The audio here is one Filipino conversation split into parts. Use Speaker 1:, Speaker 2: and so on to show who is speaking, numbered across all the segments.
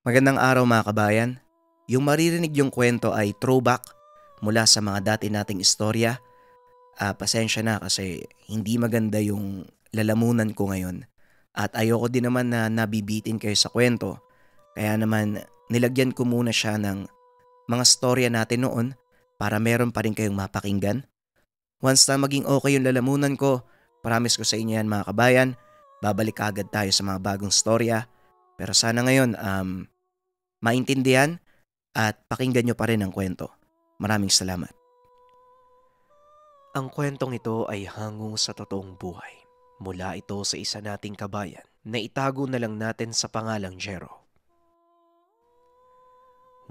Speaker 1: Magandang araw mga kabayan. Yung maririnig yung kwento ay throwback mula sa mga dati nating istorya. Pasensya na kasi hindi maganda yung lalamunan ko ngayon. At ayoko din naman na nabibitin kayo sa kwento. Kaya naman nilagyan ko muna siya ng mga storya natin noon para meron pa rin kayong mapakinggan. Once na maging okay yung lalamunan ko, promise ko sa inyo yan mga kabayan, babalik agad tayo sa mga bagong storya. Pero sana ngayon, maintindihan at pakinggan nyo pa rin ang kwento. Maraming salamat.
Speaker 2: Ang kwentong ito ay hango sa totoong buhay. Mula ito sa isa nating kabayan na itago na lang natin sa pangalang Jero.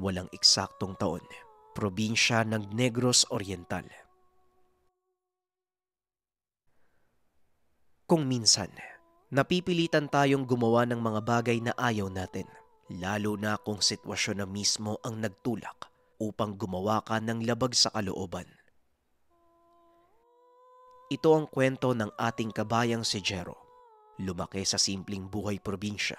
Speaker 2: Walang eksaktong taon, probinsya ng Negros Oriental. Kung minsan, napipilitan tayong gumawa ng mga bagay na ayaw natin, lalo na kung sitwasyon na mismo ang nagtulak upang gumawa ka ng labag sa kalooban. Ito ang kwento ng ating kabayang si Jero. Lumaki sa simpleng buhay probinsya.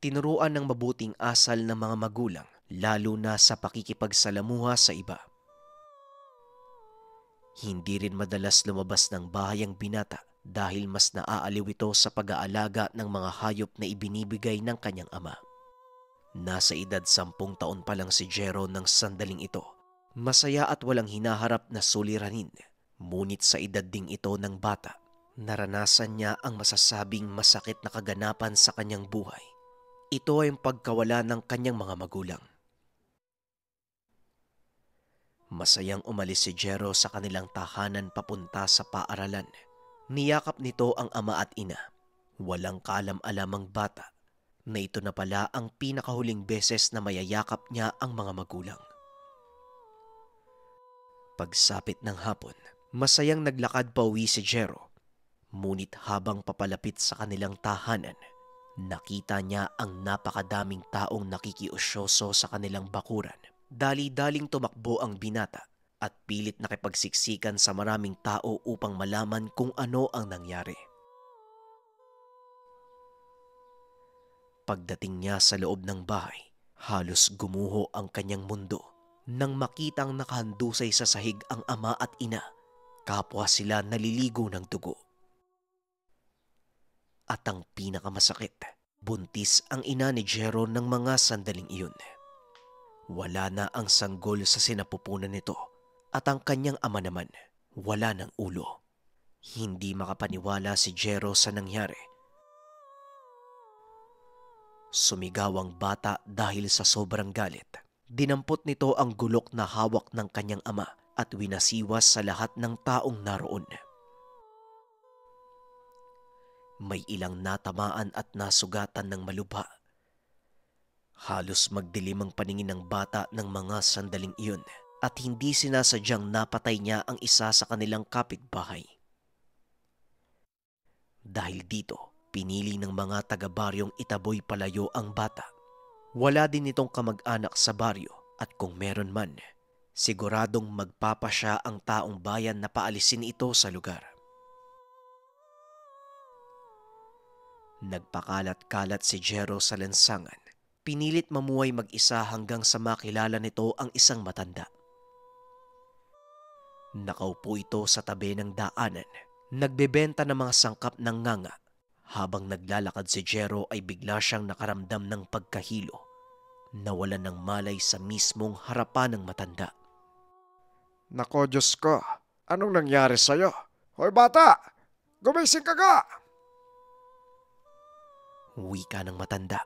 Speaker 2: Tinuruan ng mabuting asal ng mga magulang, lalo na sa pakikipagsalamuha sa iba. Hindi rin madalas lumabas ng bahay ang binata dahil mas naaaliw ito sa pag-aalaga ng mga hayop na ibinibigay ng kanyang ama. Nasa edad 10 taon pa lang si Jero ng sandaling ito. Masaya at walang hinaharap na suliranin. Ngunit sa edad ding ito ng bata, naranasan niya ang masasabing masakit na kaganapan sa kanyang buhay. Ito ay ang pagkawala ng kanyang mga magulang. Masayang umalis si Jero sa kanilang tahanan papunta sa paaralan. Niyakap nito ang ama at ina. Walang kaalam-alam ang bata na ito na pala ang pinakahuling beses na mayayakap niya ang mga magulang. Pagsapit ng hapon, masayang naglakad pa uwi si Jero. Ngunit habang papalapit sa kanilang tahanan, nakita niya ang napakadaming taong nakikiusyoso sa kanilang bakuran. Dali-daling tumakbo ang binata at pilit nakipagsiksikan sa maraming tao upang malaman kung ano ang nangyari. Pagdating niya sa loob ng bahay, halos gumuho ang kanyang mundo nang makitang nakahandusay sa sahig ang ama at ina. Kapwa sila naliligo ng dugo. At ang pinakamasakit, buntis ang ina ni Jero ng mga sandaling iyon. Wala na ang sanggol sa sinapupunan nito at ang kanyang ama naman wala ng ulo. Hindi makapaniwala si Jero sa nangyari. Sumigaw ang bata dahil sa sobrang galit. Dinampot nito ang gulok na hawak ng kanyang ama at winasiwas sa lahat ng taong naroon. May ilang natamaan at nasugatan ng malubha. Halos magdilim ang paningin ng bata ng mga sandaling iyon at hindi sinasadyang napatay niya ang isa sa kanilang kapitbahay. Dahil dito, pinili ng mga taga-baryong itaboy palayo ang bata. Wala din itong kamag-anak sa baryo at kung meron man, siguradong magpapasya ang taong bayan na paalisin ito sa lugar. Nagpakalat-kalat si Jero sa lansangan. Pinilit mamuhay mag-isa hanggang sa makilala nito ang isang matanda. Nakaupo ito sa tabi ng daanan. Nagbebenta ng mga sangkap ng nganga. Habang naglalakad si Jero ay bigla siyang nakaramdam ng pagkahilo. Nawalan ng malay sa mismong harapan ng matanda.
Speaker 3: Nako Diyos ko, anong nangyari sa'yo? Hoy bata, gumising ka ga!
Speaker 2: Wika ng matanda.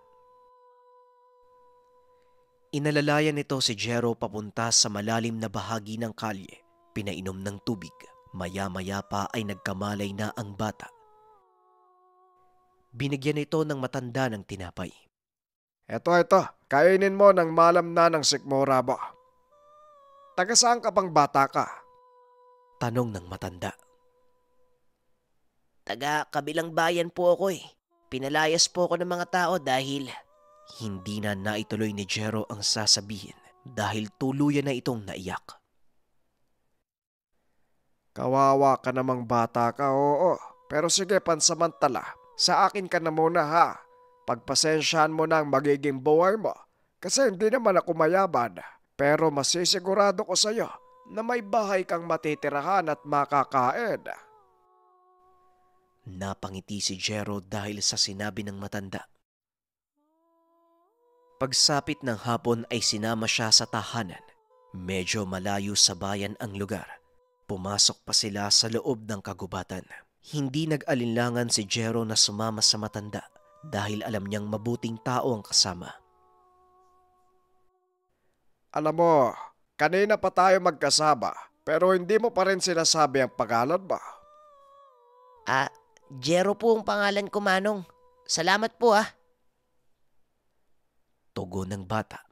Speaker 2: Inalalayan nito si Jero papunta sa malalim na bahagi ng kalye. Pinainom ng tubig. Maya-maya pa ay nagkamalay na ang bata. Binigyan ito ng matanda ng tinapay.
Speaker 3: Ito, kainin mo ng malam na ng sikmura ba? Taga saan ka bang bata ka?
Speaker 2: Tanong ng matanda.
Speaker 4: Taga kabilang bayan po ako eh. Pinalayas po ako ng mga tao dahil...
Speaker 2: Hindi na naituloy ni Jero ang sasabihin dahil tuluyan na itong naiyak.
Speaker 3: Kawawa ka namang bata ka, oo. Pero sige, pansamantala. Sa akin ka na muna ha. Pagpasensyahan mo na ang magiging buhay mo kasi hindi naman ako mayaman. Pero masisigurado ko sa iyo na may bahay kang matitirahan at makakain.
Speaker 2: Napangiti si Jero dahil sa sinabi ng matanda. Pagsapit ng hapon ay sinama siya sa tahanan. Medyo malayo sa bayan ang lugar. Pumasok pa sila sa loob ng kagubatan. Hindi nag-alinlangan si Jero na sumama sa matanda dahil alam niyang mabuting tao ang kasama.
Speaker 3: Alam mo, kanina pa tayo magkasama pero hindi mo pa rin sinasabi ang pangalan mo.
Speaker 4: Jero po ang pangalan ko, Manong. Salamat po ah.
Speaker 2: Tugon ng bata.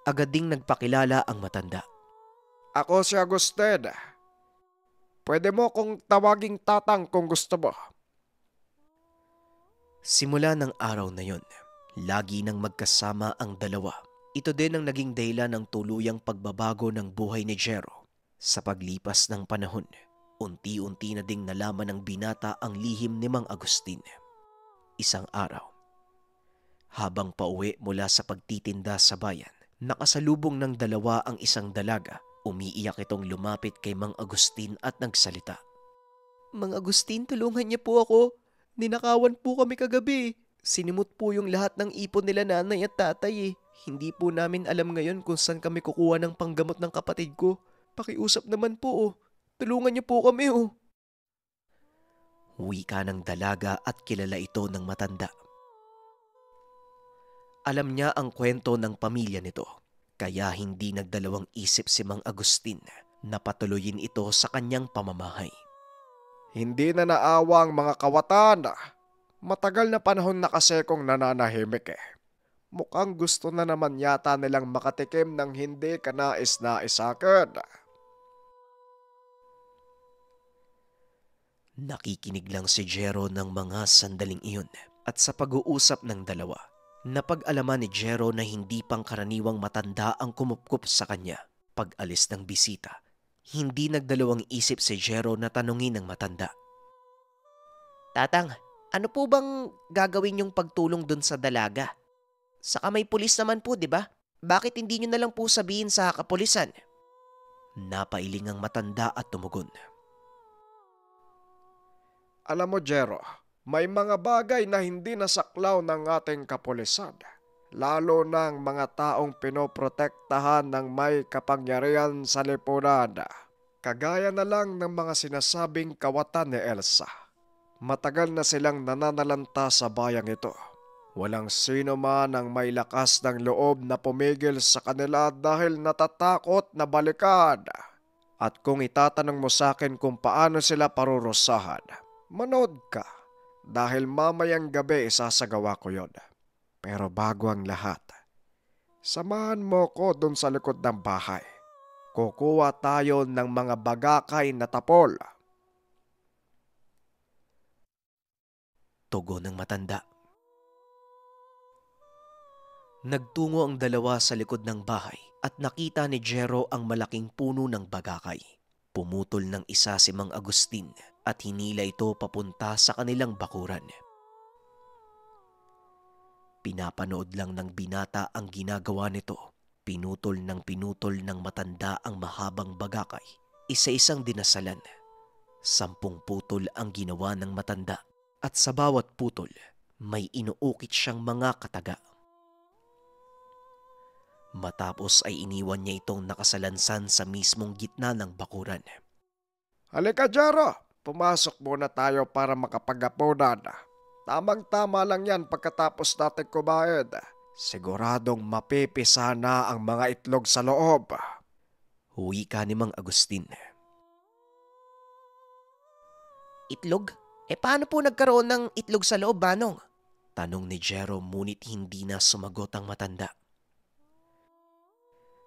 Speaker 2: Agad ding nagpakilala ang matanda.
Speaker 3: Ako si Agustin. Pwede mo kong tawaging tatang kung gusto mo.
Speaker 2: Simula ng araw na yon, lagi nang magkasama ang dalawa. Ito din ang naging dahilan ng tuluyang pagbabago ng buhay ni Jero. Sa paglipas ng panahon, unti-unti na ding nalaman ng binata ang lihim ni Mang Agustin. Isang araw, habang pauwi mula sa pagtitinda sa bayan, nakasalubong ng dalawa ang isang dalaga. Umiiyak itong lumapit kay Mang Agustin at nagsalita. Mang Agustin, tulungan niya po ako. Ninakawan po kami kagabi. Sinimot po yung lahat ng ipon nila nanay at tatay eh. Hindi po namin alam ngayon kung saan kami kukuha ng panggamot ng kapatid ko. Pakiusap naman po oh. Tulungan niyo po kami oh. Wika ng dalaga at kilala ito ng matanda. Alam niya ang kwento ng pamilya nito, kaya hindi nagdalawang isip si Mang Agustin na patuloyin ito sa kanyang pamamahay.
Speaker 3: Hindi na naawa ang mga kawatan. Matagal na panahon na kasi kong nananahimik eh. Mukhang gusto na naman yata nilang makatikim ng hindi kanais-nais sa akin.
Speaker 2: Nakikinig lang si Jero ng mga sandaling iyon at sa pag-uusap ng dalawa, napag-alaman ni Jero na hindi pangkaraniwang matanda ang kumupkup sa kanya. Pag-alis ng bisita, hindi nagdalawang isip si Jero na tanungin ng matanda.
Speaker 4: Tatang, ano po bang gagawin yung pagtulong dun sa dalaga? Saka may pulis naman po, di ba? Bakit hindi nyo na lang po sabihin sa kapulisan?
Speaker 2: Napailing ang matanda at tumugon.
Speaker 3: Alam mo, Jero, may mga bagay na hindi nasaklaw ng ating kapulisan. Lalo na ang mga taong pinoprotektahan ng may kapangyarihan sa lipunan. Kagaya na lang ng mga sinasabing kawatan ni Elsa. Matagal na silang nananalanta sa bayang ito. Walang sino man ang may lakas ng loob na pumigil sa kanila dahil natatakot na balikan. At kung itatanong mo sa akin kung paano sila parurusahan, manood ka dahil mamayang gabi isasagawa ko yon. Pero bago ang lahat, samahan mo ko dun sa likod ng bahay. Kukuha tayo ng mga bagakay na tapol.
Speaker 2: Tugon ng matanda. Nagtungo ang dalawa sa likod ng bahay at nakita ni Jero ang malaking puno ng bagakay. Pumutol ng isa si Mang Agustin at hinila ito papunta sa kanilang bakuran. Pinapanood lang ng binata ang ginagawa nito. Pinutol ng matanda ang mahabang bagakay. Isa-isang dinasalan. 10 putol ang ginawa ng matanda at sa bawat putol may inuukit siyang mga kataga. Matapos ay iniwan niya itong nakasalansan sa mismong gitna ng bakuran.
Speaker 3: Halika, Jero. Pumasok muna tayo para makapag-apunan. Tamang-tama lang yan pagkatapos natin kumain. Siguradong mapipisa na ang mga itlog sa loob.
Speaker 2: Wika ni Mang Agustin.
Speaker 4: Itlog? Paano po nagkaroon ng itlog sa loob, Manong?
Speaker 2: Tanong ni Jero ngunit hindi na sumagot ang matanda.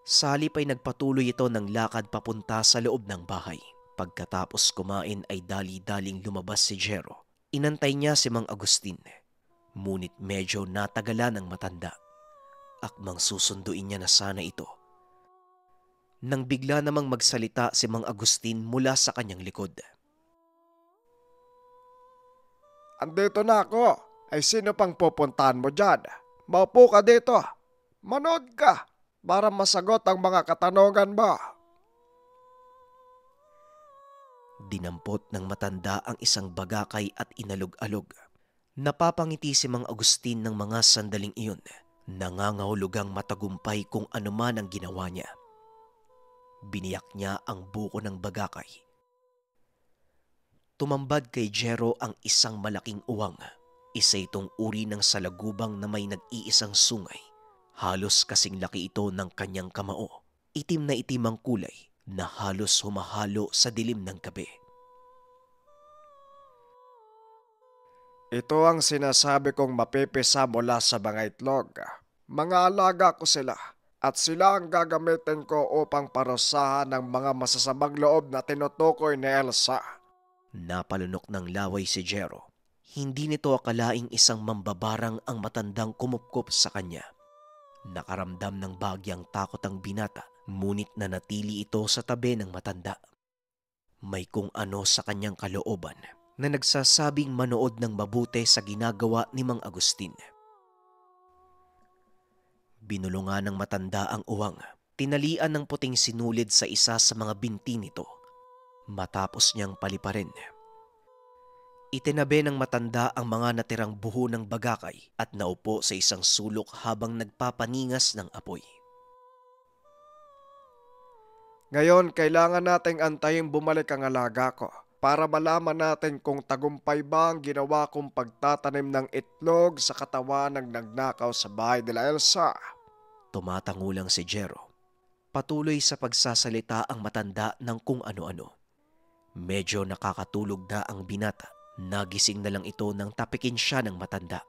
Speaker 2: Salip ay nagpatuloy ito ng lakad papunta sa loob ng bahay. Pagkatapos kumain ay dali-daling lumabas si Jero. Inantay niya si Mang Agustin. Ngunit medyo natagalan ang matanda. Akmang susunduin niya na sana ito. Nang bigla namang magsalita si Mang Agustin mula sa kanyang likod.
Speaker 3: Andito na ako. ay sino pang pupuntahan mo dyan? Maupo ka dito. Manood ka para masagot ang mga katanungan mo.
Speaker 2: Dinampot ng matanda ang isang bagakay at inalog-alog. Napapangiti si Mang Agustin ng mga sandaling iyon. Nangangahulugang matagumpay kung ano man ang ginawa niya. Biniyak niya ang buko ng bagakay. Tumambad kay Jero ang isang malaking uwang. Isa itong uri ng salagubang na may nag-iisang sungay. Halos kasing laki ito ng kanyang kamao. Itim na itim ang kulay na halos humahalo sa dilim ng gabi.
Speaker 3: Ito ang sinasabi kong mapipisa mula sa mga itlog. Mga alaga ko sila at sila ang gagamitin ko upang parusahan ng mga masasamang loob na tinutukoy ni Elsa.
Speaker 2: Napalunok ng laway si Jero. Hindi nito akalaing isang mambabarang ang matandang kumupkop sa kanya. Nakaramdam ng bagyang takot ang binata, ngunit nanatili ito sa tabi ng matanda. May kung ano sa kanyang kalooban na nagsasabing manood ng mabuti sa ginagawa ni Mang Agustin. Binulungan ng matanda ang uwang. Tinalian ng puting sinulid sa isa sa mga binti nito. Matapos niyang paliparin, itinabi ng matanda ang mga natirang buho ng bagakay at naupo sa isang sulok habang nagpapaningas ng apoy.
Speaker 3: Ngayon, kailangan nating antayin bumalik ang alaga ko para malaman natin kung tagumpay ba ang ginawa kong pagtatanim ng itlog sa katawan ng nagnakaw sa bahay nila Elsa.
Speaker 2: Tumatangulang si Jero. Patuloy sa pagsasalita ang matanda ng kung ano-ano. Medyo nakakatulog na ang binata. Nagising na lang ito nang tapikin siya ng matanda.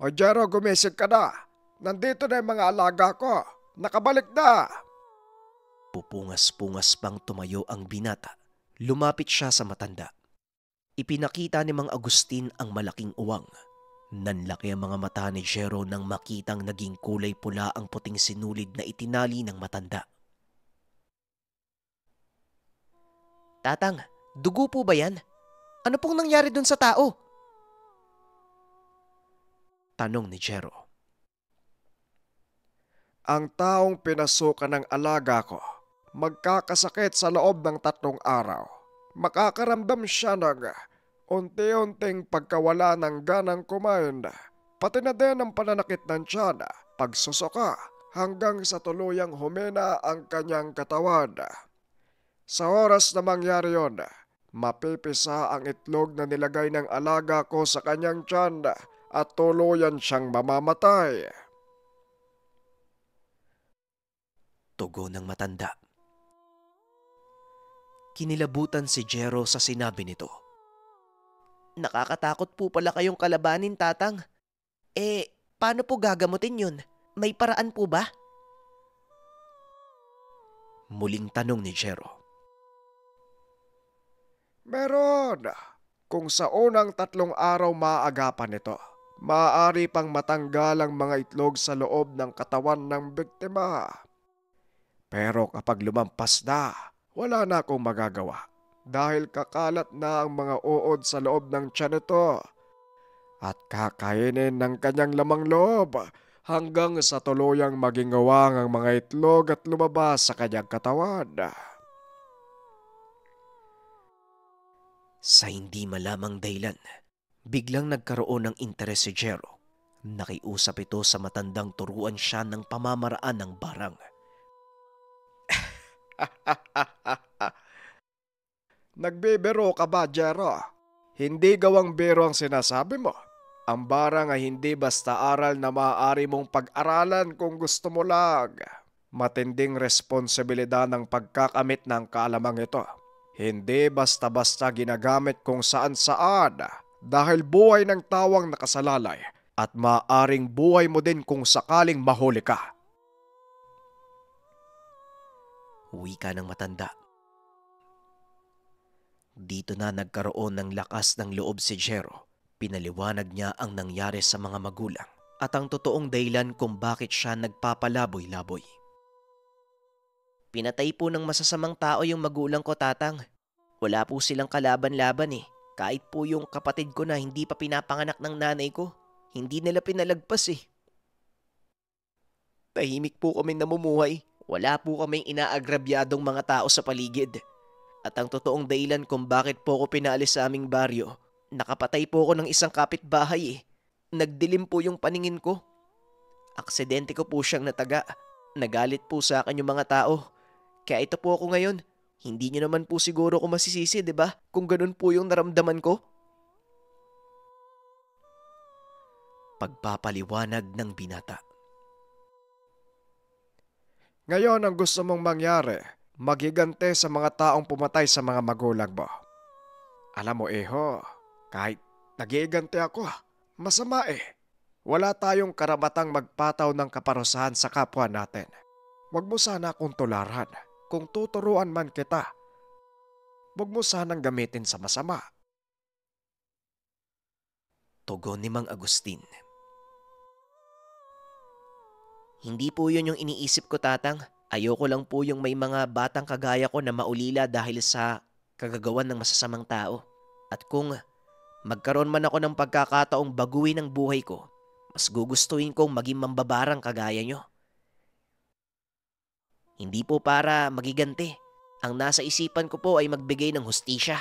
Speaker 3: O Jero, gumising ka na. Nandito na yung mga alaga ko. Nakabalik na.
Speaker 2: Pupungas-pungas pang tumayo ang binata. Lumapit siya sa matanda. Ipinakita ni Mang Agustin ang malaking uwang. Nanlaki ang mga mata ni Jero nang makitang naging kulay pula ang puting sinulid na itinali ng matanda.
Speaker 4: Tatang, dugo po ba yan? Ano pong nangyari dun sa tao?
Speaker 2: Tanong ni Jero.
Speaker 3: Ang taong pinasukan ng alaga ko, magkakasakit sa loob ng 3 araw. Makakaramdam siya ng unti-unting pagkawala ng ganang kumain, pati na din ang pananakit ng tiyan, pagsusuka, hanggang sa tuluyang humina ang kanyang katawan. Sa oras na mangyari yon, mapipisa ang itlog na nilagay ng alaga ko sa kanyang tiyan at tuluyan siyang mamamatay.
Speaker 2: Tugon ng matanda. Kinilabutan si Jero sa sinabi nito.
Speaker 4: Nakakatakot po pala kayong kalabanin, Tatang. Paano po gagamutin yun? May paraan po ba?
Speaker 2: Muling tanong ni Jero.
Speaker 3: Meron. Kung sa unang 3 araw maaagapan ito, maaari pang matanggal ang mga itlog sa loob ng katawan ng biktima. Pero kapag lumampas na, wala na akong magagawa dahil kakalat na ang mga uod sa loob ng tiyan nito at kakainin ng kanyang lamang loob hanggang sa tuluyang maging ngawang ang mga itlog at lumabas sa kanyang katawan.
Speaker 2: Sa hindi malamang dahilan, biglang nagkaroon ng interes si Jero. Nakiusap ito sa matandang turuan siya ng pamamaraan ng barang.
Speaker 3: Nagbibiro ka ba, Jero? Hindi gawang biro ang sinasabi mo. Ang barang ay hindi basta aral na maaari mong pag-aralan kung gusto mo lang. Matinding responsibilidad ng pagkakamit ng kaalamang ito. Hindi basta-basta ginagamit kung saan-saan dahil buhay ng tawang nakasalalay at maaaring buhay mo din kung sakaling mahuli ka.
Speaker 2: Wika ng matanda. Dito na nagkaroon ng lakas ng loob si Jero. Pinaliwanag niya ang nangyari sa mga magulang at ang totoong dahilan kung bakit siya nagpapalaboy-laboy.
Speaker 4: Pinatay po ng masasamang tao yung magulang ko, Tatang. Wala po silang kalaban-laban eh. Kahit po yung kapatid ko na hindi pa pinapanganak ng nanay ko, hindi nila pinalagpas eh. Tahimik po kami namumuhay. Wala po kaming inaagrabyadong mga tao sa paligid. At ang totoong dahilan kung bakit po ako pinaalis sa aming baryo, nakapatay po ako ng isang kapitbahay eh. Nagdilim po yung paningin ko. Aksidente ko po siyang nataga. Nagalit po sa akin yung mga tao. Kaya ito po ako ngayon. Hindi niyo naman po siguro ko masisisi, di ba? Kung ganun po yung naramdaman ko.
Speaker 2: Pagpapaliwanag ng binata.
Speaker 3: Ngayon ang gusto mong mangyari, magigante sa mga taong pumatay sa mga magulang mo. Alam mo, Iho, kahit nag-iigante ako, masama eh. Wala tayong karamatang magpataw ng kaparusahan sa kapwa natin. Huwag mo sana akong tularan. Kung tuturuan man kita, huwag mo sanang gamitin sa masama.
Speaker 2: Tugon ni Mang Agustin.
Speaker 4: Hindi po yun yung iniisip ko, Tatang. Ayoko lang po yung may mga batang kagaya ko na maulila dahil sa kagagawan ng masasamang tao. At kung magkaroon man ako ng pagkakataong baguhin ang buhay ko, mas gugustuhin kong maging mambabarang kagaya nyo. Hindi po para magigante. Ang nasa isipan ko po ay magbigay ng hustisya.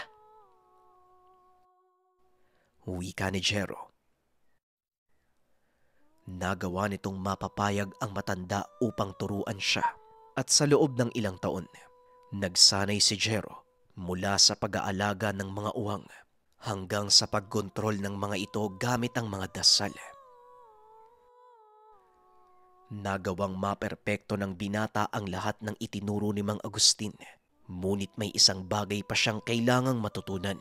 Speaker 2: Wika ni Jero. Nagawa nitong mapapayag ang matanda upang turuan siya. At sa loob ng ilang taon, nagsanay si Jero mula sa pag-aalaga ng mga uwang hanggang sa pagkontrol ng mga ito gamit ang mga dasal. Nagawang maperpekto ng binata ang lahat ng itinuro ni Mang Agustin, ngunit may isang bagay pa siyang kailangang matutunan.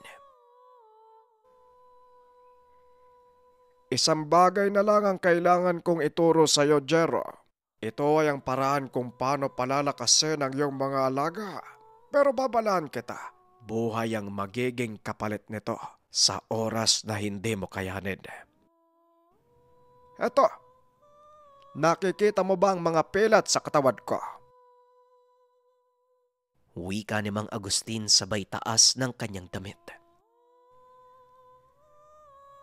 Speaker 3: Isang bagay na lang ang kailangan kong ituro sa iyo, Jero. Ito ay ang paraan kung paano palalakasin ang iyong mga alaga. Pero babalaan kita, buhay ang magiging kapalit nito sa oras na hindi mo kayanin. Eto, nakikita mo ba ang mga pilat sa katawan ko?
Speaker 2: Wika ni Mang Agustin sabay taas ng kanyang damit.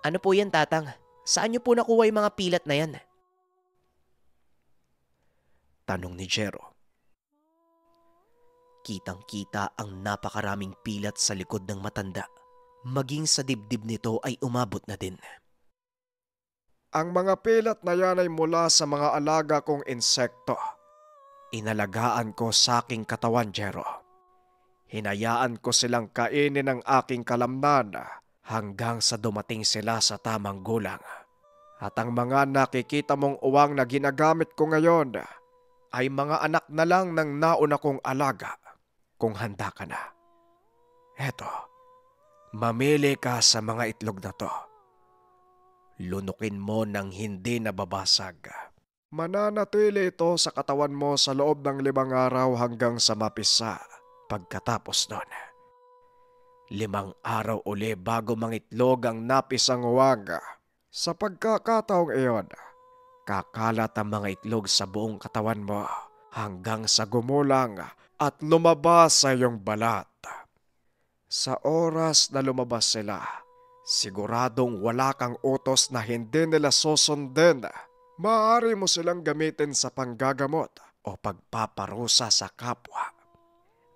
Speaker 4: Ano po yan, Tatang? Saan niyo po nakuha yung mga pilat na yan?
Speaker 2: Tanong ni Jero. Kitang-kita ang napakaraming pilat sa likod ng matanda. Maging sa dibdib nito ay umabot na din.
Speaker 3: Ang mga pilat na yan ay mula sa mga alaga kong insekto. Inalagaan ko sa aking katawan, Jero. Hinayaan ko silang kainin ng aking kalamnan hanggang sa dumating sila sa tamang gulang. At ang mga nakikita mong uwang na ginagamit ko ngayon ay mga anak na lang ng nauna kong alaga. Kung handa ka na, eto, mamili ka sa mga itlog na to. Lunukin mo ng hindi nababasag. Mananatili ito sa katawan mo sa loob ng 5 araw hanggang sa mapisa. Pagkatapos nun, 5 araw uli bago mangitlog ang napisang uwang. Sa pagkakataong iyon, kakalat ang mga itlog sa buong katawan mo hanggang sa gumulang at lumabas sa iyong balat. Sa oras na lumabas sila, siguradong wala kang utos na hindi nila susundin. Maaari mo silang gamitin sa panggagamot o pagpaparusa sa kapwa.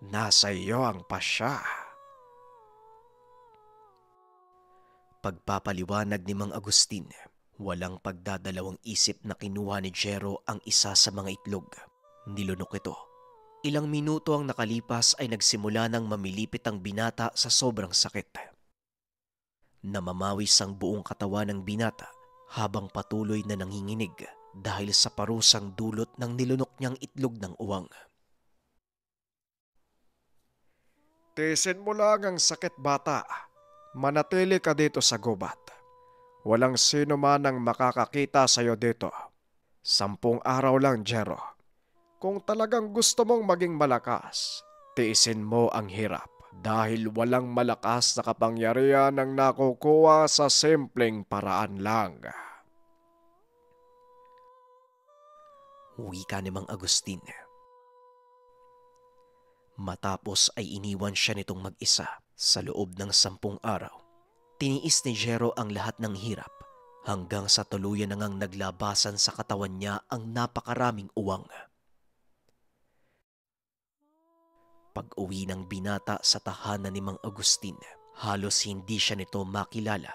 Speaker 3: Nasa iyo ang pasya.
Speaker 2: Pagpapaliwanag ni Mang Agustin, walang pagdadalawang isip na kinuha ni Jero ang isa sa mga itlog. Nilunok ito. Ilang minuto ang nakalipas ay nagsimula ng mamilipit ang binata sa sobrang sakit. Namamawis ang buong katawan ng binata habang patuloy na nanginginig dahil sa parusang dulot ng nilunok niyang itlog ng uwang.
Speaker 3: Tiisin mo lang ang sakit, bata. Manatili ka dito sa gubat. Walang sino man ang makakakita sa iyo dito. 10 araw lang, Jero. Kung talagang gusto mong maging malakas, tiisin mo ang hirap dahil walang malakas na kapangyarihan ang nakukuha sa simpleng paraan lang.
Speaker 2: Wika ni Mang Agustin. Matapos ay iniwan siya nitong mag-isa sa loob ng 10 araw. Tiniis ni Jero ang lahat ng hirap hanggang sa tuluyan na ngang naglabasan sa katawan niya ang napakaraming uwang. Pag-uwi ng binata sa tahanan ni Mang Agustin, halos hindi siya nito makilala.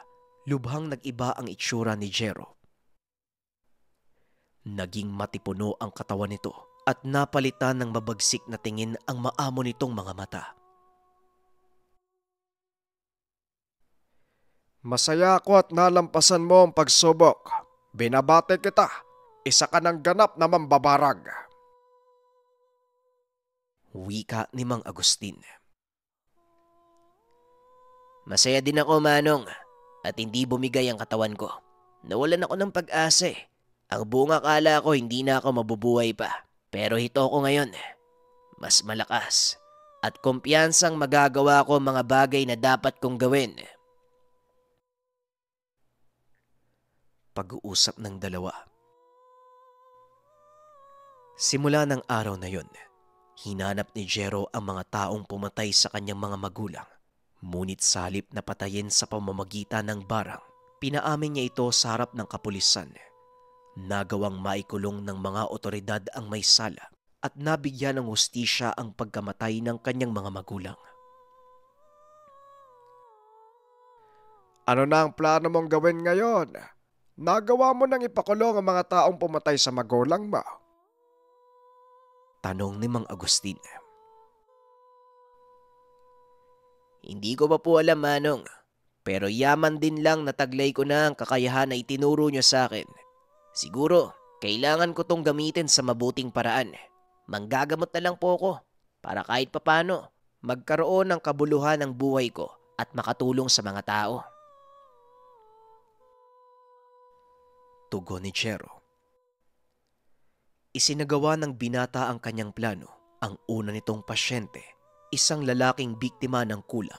Speaker 2: Lubhang nag-iba ang itsura ni Jero. Naging matipuno ang katawan nito at napalitan ng mabagsik na tingin ang maamo nitong mga mata.
Speaker 3: Masaya ako at nalampasan mo ang pagsubok. Binabate kita. Isa ka ng ganap na mambabarag.
Speaker 2: Wika ni Mang Agustin.
Speaker 4: Masaya din ako, Manong, at hindi bumigay ang katawan ko. Nawalan ako ng pag-asa eh. Ang buong akala ko hindi na ako mabubuhay pa. Pero hito ko ngayon, mas malakas at kumpiyansang magagawa ko mga bagay na dapat kong gawin.
Speaker 2: Pag-uusap ng dalawa. Simula ng araw na yon, hinanap ni Jero ang mga taong pumatay sa kanyang mga magulang. Ngunit sa halip na patayin sa pamamagitan ng barang, pinaamin niya ito sa harap ng kapulisan. Nagawang maikulong ng mga otoridad ang may sala at nabigyan ng hustisya ang pagkamatay ng kanyang mga magulang.
Speaker 3: Ano na ang plano mong gawin ngayon? Nagawa mo nang ipakulong ang mga taong pumatay sa magulang mo?
Speaker 2: Tanong ni Mang Agustin.
Speaker 4: Hindi ko pa po alam, Manong. Pero yaman din lang nataglay ko na ang kakayahan na itinuro niyo sa akin. Siguro, kailangan ko tong gamitin sa mabuting paraan. Manggagamot na lang po ako para kahit papano magkaroon ng kabuluhan ng buhay ko at makatulong sa mga tao.
Speaker 2: Tugon ni Jero. Isinagawa ng binata ang kanyang plano. Ang una nitong pasyente, isang lalaking biktima ng kulam.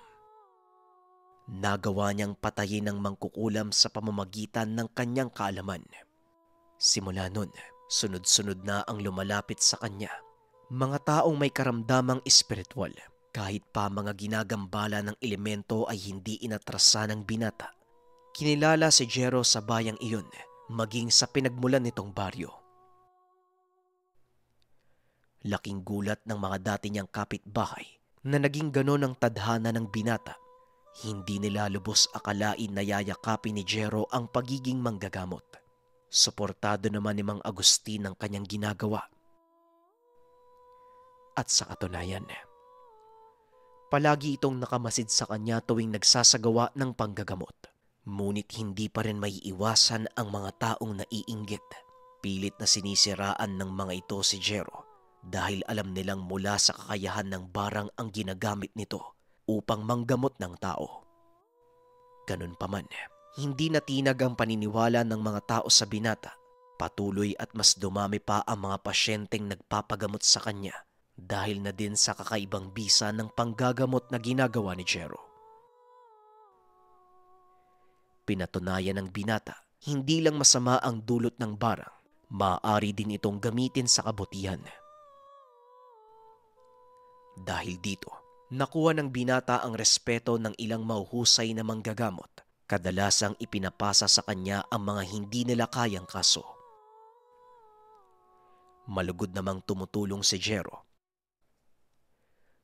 Speaker 2: Nagawa niyang patayin ng mangkukulam sa pamamagitan ng kanyang kaalaman. Simula nun, sunod-sunod na ang lumalapit sa kanya. Mga taong may karamdamang espiritual. Kahit pa mga ginagambala ng elemento ay hindi inatrasa ng binata. Kinilala si Jero sa bayang iyon, maging sa pinagmulan nitong baryo. Laking gulat ng mga dati niyang kapitbahay na naging ganon ang tadhana ng binata. Hindi nila lubos akalain na yayakapin ni Jero ang pagiging manggagamot. Suportado naman ni Mang Agustin ang kanyang ginagawa. At sa katunayan, palagi itong nakamasid sa kanya tuwing nagsasagawa ng panggagamot. Ngunit hindi pa rin may iwasan ang mga taong naiinggit. Pilit na sinisiraan ng mga ito si Jero dahil alam nilang mula sa kakayahan ng barang ang ginagamit nito upang manggamot ng tao. Ganun pa man, hindi natinag ang paniniwala ng mga tao sa binata. Patuloy at mas dumami pa ang mga pasyenteng nagpapagamot sa kanya dahil na din sa kakaibang bisa ng panggagamot na ginagawa ni Jero. Pinatunayan ng binata, hindi lang masama ang dulot ng barang, maaari din itong gamitin sa kabutihan. Dahil dito, nakuha ng binata ang respeto ng ilang mahuhusay na manggagamot. Kadalasang ipinapasa sa kanya ang mga hindi nila kayang kaso. Malugod namang tumutulong si Jero.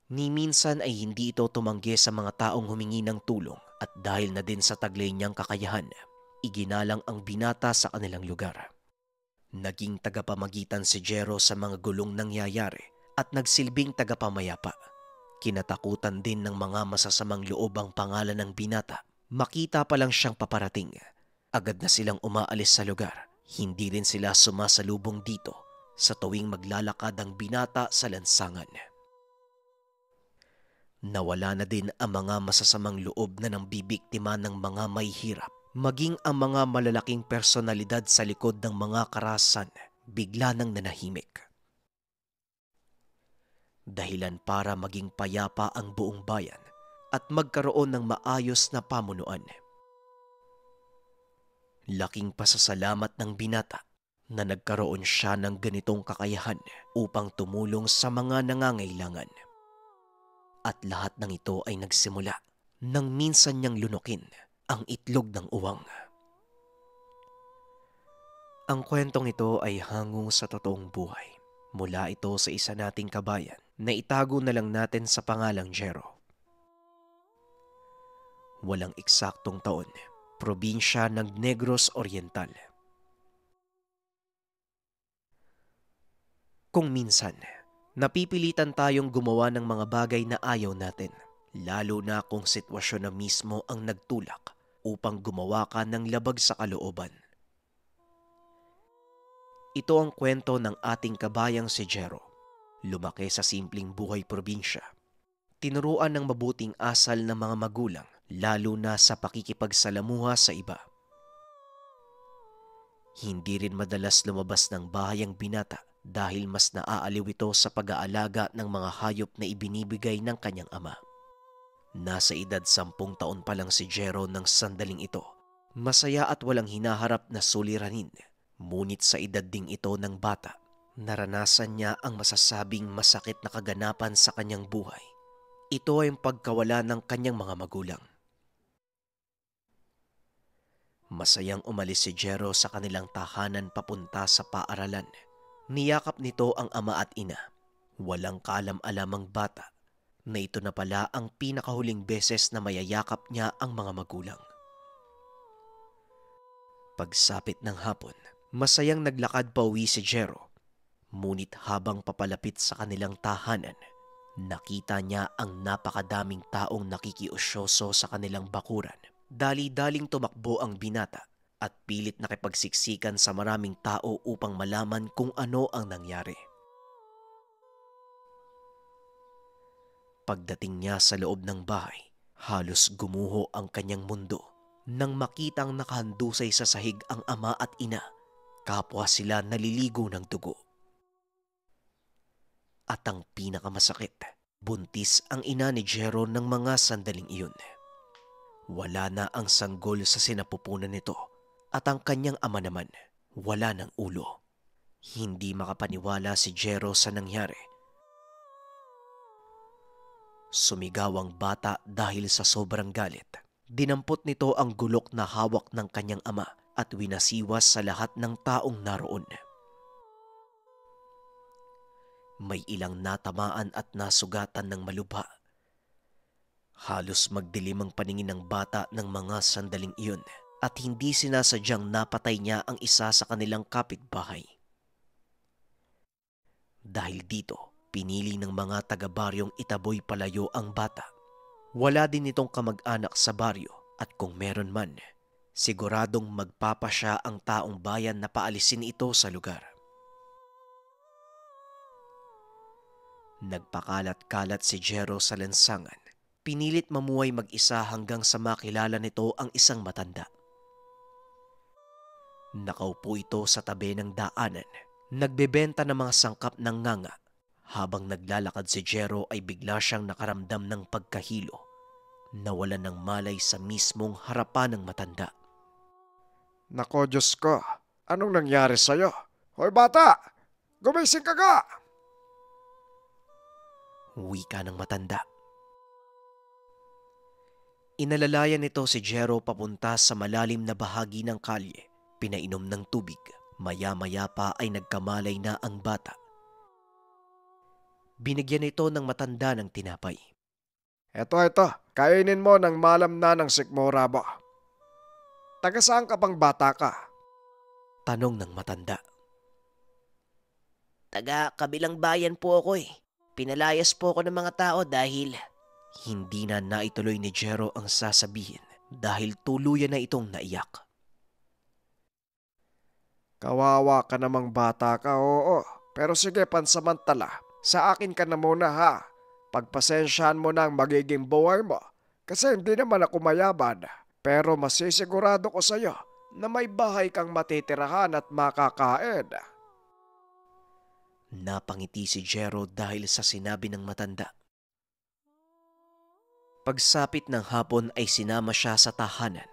Speaker 2: Ni minsan ay hindi ito tumanggi sa mga taong humingi ng tulong at dahil na din sa taglay niyang kakayahan, iginalang ang binata sa kanilang lugar. Naging tagapamagitan si Jero sa mga gulong nangyayari at nagsilbing tagapamayapa. Kinatakutan din ng mga masasamang loob ang pangalan ng binata. Makita pa lang siyang paparating, agad na silang umaalis sa lugar. Hindi rin sila sumasalubong dito sa tuwing maglalakad ang binata sa lansangan. Nawala na din ang mga masasamang loob na nang bibiktima ng mga may hirap. Maging ang mga malalaking personalidad sa likod ng mga karahasan bigla nang nanahimik. Dahilan para maging payapa ang buong bayan at magkaroon ng maayos na pamunuan. Laking pasasalamat ng binata na nagkaroon siya ng ganitong kakayahan upang tumulong sa mga nangangailangan. At lahat ng ito ay nagsimula nang minsan niyang lunukin ang itlog ng uwang. Ang kwentong ito ay hango sa totoong buhay. Mula ito sa isa nating kabayan na itago na lang natin sa pangalang Jero. Walang eksaktong taon, probinsya ng Negros Oriental. Kung minsan, napipilitan tayong gumawa ng mga bagay na ayaw natin, lalo na kung sitwasyon na mismo ang nagtulak upang gumawa ka ng labag sa kalooban. Ito ang kwento ng ating kabayang si Jero. Lumaki sa simpleng buhay probinsya. Tinuruan ng mabuting asal ng mga magulang, lalo na sa pakikipagsalamuha sa iba. Hindi rin madalas lumabas ng bahay ang binata dahil mas naaaliw ito sa pag-aalaga ng mga hayop na ibinibigay ng kanyang ama. Nasa edad 10 taon pa lang si Jero ng sandaling ito. Masaya at walang hinaharap na suliranin. Ngunit sa edad ding ito ng bata, naranasan niya ang masasabing masakit na kaganapan sa kanyang buhay. Ito ay ang pagkawala ng kanyang mga magulang. Masayang umalis si Jero sa kanilang tahanan papunta sa paaralan. Niyakap nito ang ama at ina. Walang kaalam-alam ang bata na ito na pala ang pinakahuling beses na mayayakap niya ang mga magulang. Pagsapit ng hapon, masayang naglakad pauwi si Jero. Ngunit habang papalapit sa kanilang tahanan, nakita niya ang napakadaming taong nakikiusyoso sa kanilang bakuran. Dali-daling tumakbo ang binata at pilit nakipagsiksikan sa maraming tao upang malaman kung ano ang nangyari. Pagdating niya sa loob ng bahay, halos gumuho ang kanyang mundo nang makitang nakahandusay sa sahig ang ama at ina. Kapwa sila naliligo ng dugo. At ang pinakamasakit, buntis ang ina ni Jero ng mga sandaling iyon. Wala na ang sanggol sa sinapupunan nito at ang kanyang ama naman wala ng ulo. Hindi makapaniwala si Jero sa nangyari. Sumigaw ang bata dahil sa sobrang galit. Dinampot nito ang gulok na hawak ng kanyang ama at winasiwas sa lahat ng taong naroon. May ilang natamaan at nasugatan ng malubha. Halos magdilim ang paningin ng bata ng mga sandaling iyon at hindi sinasadyang napatay niya ang isa sa kanilang kapitbahay. Dahil dito, pinili ng mga taga-baryong itaboy palayo ang bata. Wala din itong kamag-anak sa baryo at kung meron man, siguradong magpapasya ang taong bayan na paalisin ito sa lugar. Nagpakalat-kalat si Jero sa lansangan. Pinilit mamuhay mag-isa hanggang sa makilala nito ang isang matanda. Nakaupo ito sa tabi ng daanan. Nagbebenta ng mga sangkap ng nganga. Habang naglalakad si Jero ay bigla siyang nakaramdam ng pagkahilo. Nawalan ng malay sa mismong harapan ng matanda.
Speaker 3: Nako Diyos ko, anong nangyari sa'yo? Hoy bata, gumising ka ga!
Speaker 2: Wika ng matanda. Inalalayan nito si Jero papunta sa malalim na bahagi ng kalye. Pinainom ng tubig. Maya-maya pa ay nagkamalay na ang bata. Binigyan ito ng matanda ng tinapay.
Speaker 3: Ito, kainin mo ng malam na ng sikmura mo. Taga saan ka bang bata ka?
Speaker 2: Tanong ng matanda.
Speaker 4: Taga kabilang bayan po ako eh. Pinalayas po ako ng mga tao dahil...
Speaker 2: Hindi na naituloy ni Jero ang sasabihin dahil tuluyan na itong naiyak.
Speaker 3: Kawawa ka namang bata ka, oo. Pero sige, pansamantala. Sa akin ka na muna ha. Pagpasensyahan mo na ang magiging buhay mo. Kasi hindi naman ako mayaman. Pero masisigurado ko sa'yo na may bahay kang matitirahan at makakain.
Speaker 2: Napangiti si Jero dahil sa sinabi ng matanda. Pagsapit ng hapon ay sinama siya sa tahanan.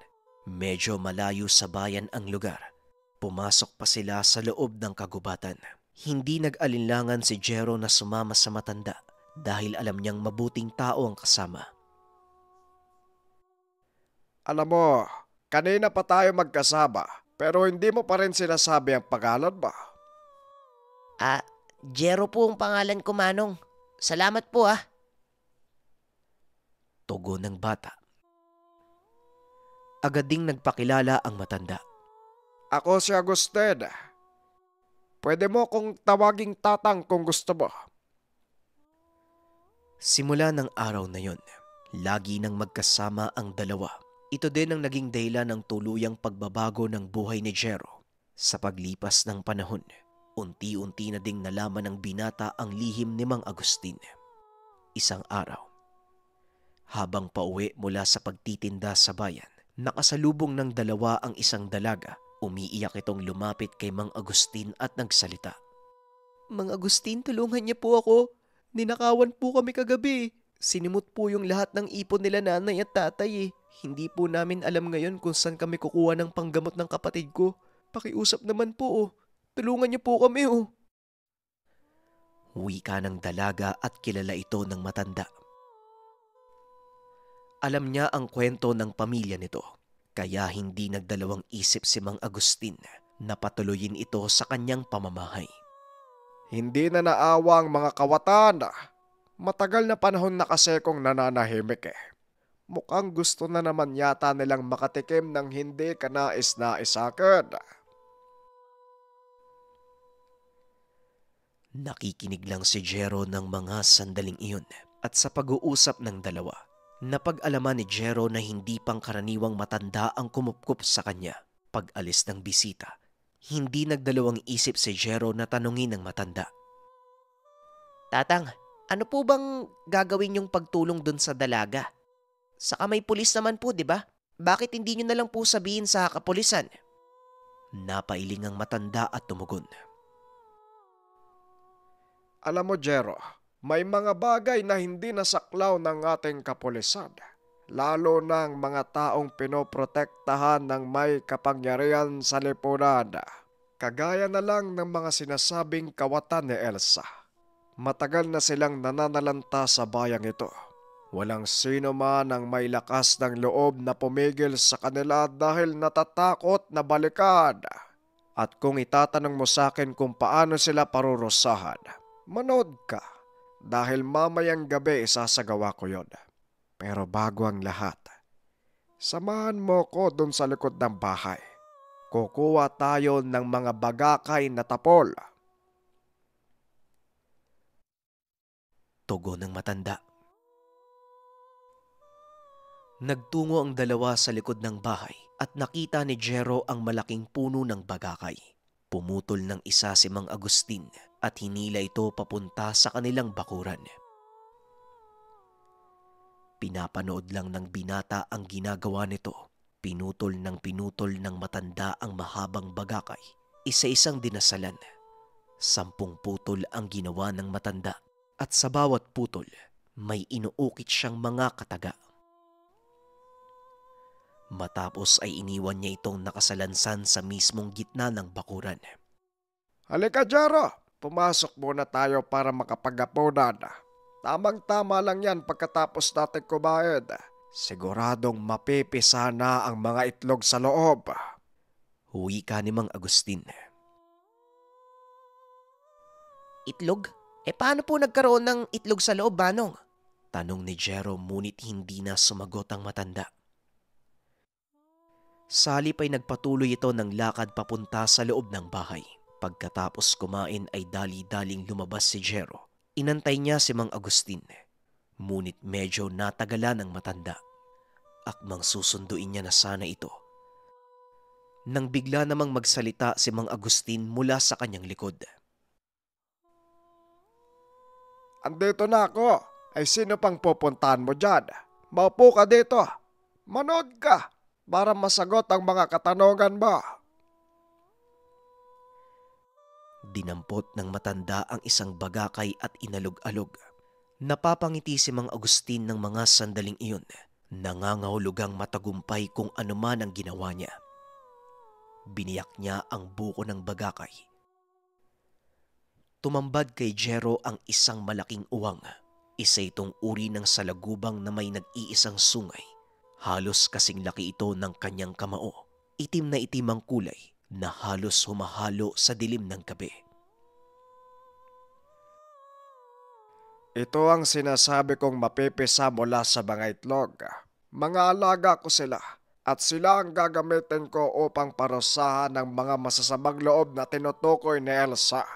Speaker 2: Medyo malayo sa bayan ang lugar. Pumasok pa sila sa loob ng kagubatan. Hindi nag-alinlangan si Jero na sumama sa matanda dahil alam niyang mabuting tao ang kasama.
Speaker 3: Alam mo, kanina pa tayo magkasama, pero hindi mo pa rin sinasabi ang pangalan mo.
Speaker 4: Jero po ang pangalan ko, Manong. Salamat po ah.
Speaker 2: Tugon ng bata. Agad ding nagpakilala ang matanda.
Speaker 3: Ako si Agustin. Pwede mo kong tawaging tatang kung gusto mo.
Speaker 2: Simula ng araw na yon, lagi nang magkasama ang dalawa. Ito din ang naging dahilan ng tuluyang pagbabago ng buhay ni Jero. Sa paglipas ng panahon, unti-unti na ding nalaman ng binata ang lihim ni Mang Agustin. Isang araw, habang pauwi mula sa pagtitinda sa bayan, nakasalubong ng dalawa ang isang dalaga. Umiiyak itong lumapit kay Mang Agustin at nagsalita.
Speaker 4: Mang Agustin, tulungan niya po ako. Ninakawan po kami kagabi. Sinimot po yung lahat ng ipon nila nanay at tatay eh. Hindi po namin alam ngayon kung saan kami kukuha ng panggamot ng kapatid ko. Pakiusap naman po oh. Tulungan niyo po kami oh.
Speaker 2: Wika ng dalaga at kilala ito ng matanda. Alam niya ang kwento ng pamilya nito, kaya hindi nagdalawang isip si Mang Agustin na patuloyin ito sa kanyang pamamahay.
Speaker 3: Hindi na naawa ang mga kawatan. Matagal na panahon na kasi kong nananahimik eh. Mukhang gusto na naman yata nilang makatikim ng hindi kanais-nais akin.
Speaker 2: Nakikinig lang si Jero ng mga sandaling iyon at sa pag-uusap ng dalawa, napag-alaman ni Jero na hindi pangkaraniwang matanda ang kumupkup sa kanya. Pag-alis ng bisita, hindi nagdalawang isip si Jero na tanungin ng matanda.
Speaker 4: Tatang, ano po bang gagawin yung pagtulong dun sa dalaga? Saka may pulis naman po, di ba? Bakit hindi nyo na lang po sabihin sa kapulisan?
Speaker 2: Napailing ang matanda at tumugon.
Speaker 3: Alam mo, Jero, may mga bagay na hindi nasaklaw ng ating kapulisan. Lalo ng mga taong pinoprotektahan ng may kapangyarihan sa lipunan. Kagaya na lang ng mga sinasabing kawatan ni Elsa. Matagal na silang nananalanta sa bayang ito. Walang sino man ang may lakas ng loob na pumigil sa kanila dahil natatakot na balikan. At kung itatanong mo sa akin kung paano sila parurusahan, manood ka dahil mamayang gabi isasagawa ko yon. Pero bago ang lahat, samahan mo ko dun sa likod ng bahay. Kukuha tayo ng mga bagakay na tapol.
Speaker 2: Tugon ng matanda. Nagtungo ang dalawa sa likod ng bahay at nakita ni Jero ang malaking puno ng bagakay. Pumutol ng isa si Mang Agustin at hinila ito papunta sa kanilang bakuran. Pinapanood lang ng binata ang ginagawa nito. Pinutol ng matanda ang mahabang bagakay. Isa-isang dinasalan. 10 putol ang ginawa ng matanda at sa bawat putol may inuukit siyang mga kataga. Matapos ay iniwan niya itong nakasalansan sa mismong gitna ng bakuran.
Speaker 3: Halika, Jero. Pumasok muna tayo para makapag-apunan. Tamang-tama lang yan pagkatapos natin kumain. Siguradong mapipisa na ang mga itlog sa loob.
Speaker 2: Wika ni Mang Agustin.
Speaker 4: Itlog? Paano po nagkaroon ng itlog sa loob, Manong?
Speaker 2: Tanong ni Jero ngunit hindi na sumagot ang matanda. Salip ay nagpatuloy ito ng lakad papunta sa loob ng bahay. Pagkatapos kumain ay dali-daling lumabas si Jero. Inantay niya si Mang Agustin. Ngunit medyo natagalan ang matanda. Akmang susunduin niya na sana ito. Nang bigla namang magsalita si Mang Agustin mula sa kanyang likod.
Speaker 3: Andito na ako. Ay sino pang pupuntahan mo dyan? Maupo ka dito. Manood ka para masagot ang mga katanungan mo.
Speaker 2: Dinampot ng matanda ang isang bagakay at inalog-alog. Napapangiti si Mang Agustin ng mga sandaling iyon. Nangangahulugang matagumpay kung ano man ang ginawa niya. Biniyak niya ang buko ng bagakay. Tumambad kay Jero ang isang malaking uwang. Isa itong uri ng salagubang na may nag-iisang sungay Halos kasing laki ito ng kanyang kamao. Itim na itim ang kulay na halos humahalo sa dilim ng gabi.
Speaker 3: Ito ang sinasabi kong mapipisa mula sa mga itlog. Mga alaga ko sila at sila ang gagamitin ko upang parusahan ng mga masasamang loob na tinutukoy ni Elsa.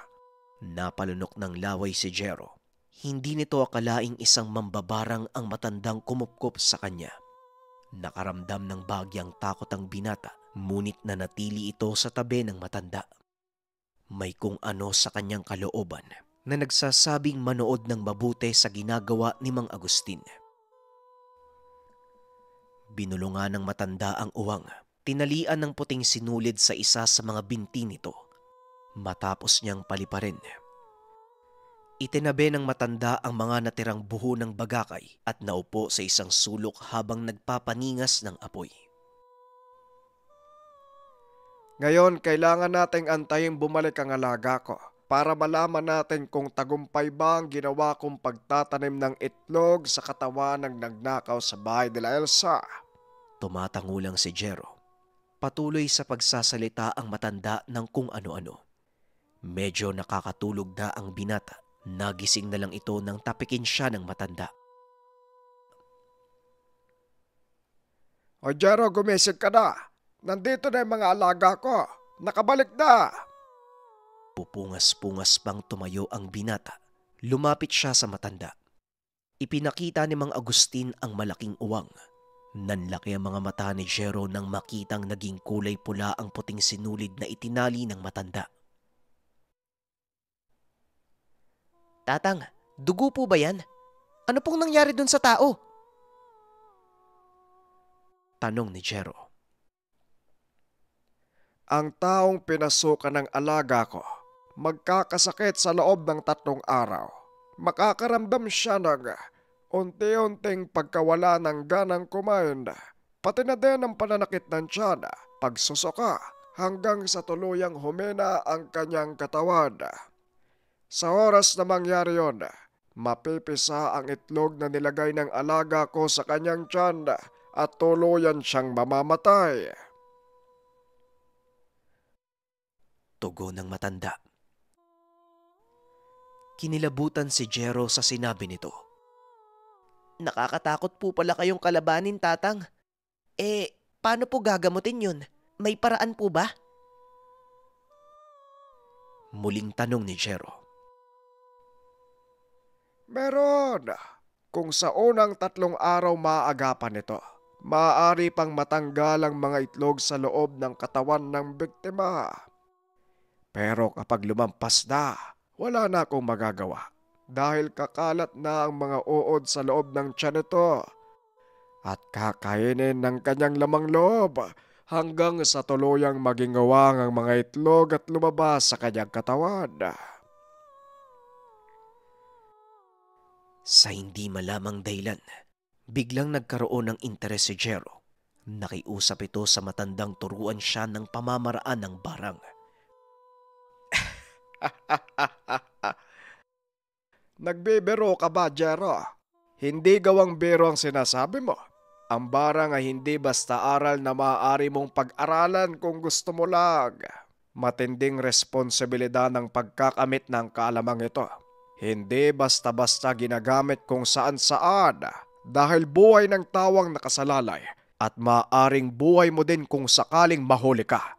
Speaker 2: Napalunok ng laway si Jero. Hindi nito akalaing isang mambabarang ang matandang kumupkop sa kanya. Nakaramdam ng bagyang takot ang binata, ngunit nanatili ito sa tabi ng matanda. May kung ano sa kanyang kalooban na nagsasabing manood ng mabuti sa ginagawa ni Mang Agustin. Binulungan ng matanda ang uwang, tinalian ng puting sinulid sa isa sa mga binti nito. Matapos niyang paliparin, itinabi ng matanda ang mga natirang buho ng bagakay at naupo sa isang sulok habang nagpapaningas ng apoy.
Speaker 3: Ngayon, kailangan nating antayin bumalik ang alaga ko para malaman natin kung tagumpay ba ang ginawa kong pagtatanim ng itlog sa katawan ng nagnakaw sa bahay nila Elsa.
Speaker 2: Tumatangulang si Jero. Patuloy sa pagsasalita ang matanda ng kung ano-ano. Medyo nakakatulog na ang binata. Nagising na lang ito nang tapikin siya ng matanda.
Speaker 3: O Jero, gumising ka na. Nandito na yung mga alaga ko. Nakabalik na.
Speaker 2: Pupungas-pungas pang tumayo ang binata. Lumapit siya sa matanda. Ipinakita ni Mang Agustin ang malaking uwang. Nanlaki ang mga mata ni Jero nang makitang naging kulay pula ang puting sinulid na itinali ng matanda.
Speaker 4: Tatang, dugo po ba yan? Ano pong nangyari dun sa tao?
Speaker 2: Tanong ni Jero.
Speaker 3: Ang taong pinasukan ng alaga ko magkakasakit sa loob ng 3 araw. Makakaramdam siya ng unti-unting pagkawala ng ganang kumain, pati na din ang pananakit ng tiyan, pagsusuka, hanggang sa tuluyang humina ang kanyang katawan. Sa oras na mangyari yon, mapipisa ang itlog na nilagay ng alaga ko sa kanyang tiyan at tuluyan siyang mamamatay.
Speaker 2: Tugon ng matanda. Kinilabutan si Jero sa sinabi nito.
Speaker 4: Nakakatakot po pala kayong kalabanin, Tatang. Paano po gagamutin yun? May paraan po ba?
Speaker 2: Muling tanong ni Jero.
Speaker 3: Meron. Kung sa unang 3 araw maaagapan ito, maaari pang matanggal ang mga itlog sa loob ng katawan ng biktima. Pero kapag lumampas na, wala na akong magagawa dahil kakalat na ang mga uod sa loob ng tiyan nito at kakainin ng kanyang lamang loob hanggang sa tuluyang maging ngawang ang mga itlog at lumabas sa kanyang katawan.
Speaker 2: Sa hindi malamang dahilan, biglang nagkaroon ng interes si Jero. Nakiusap ito sa matandang turuan siya ng pamamaraan ng barang.
Speaker 3: Nagbibiro ka ba, Jero? Hindi gawang biro ang sinasabi mo. Ang barang ay hindi basta aral na maaari mong pag-aralan kung gusto mo lang. Matinding responsibilidad ng pagkakamit ng kaalamang ito. Hindi basta-basta ginagamit kung saan-saan dahil buhay ng tawang nakasalalay at maaaring buhay mo din kung sakaling mahuli ka.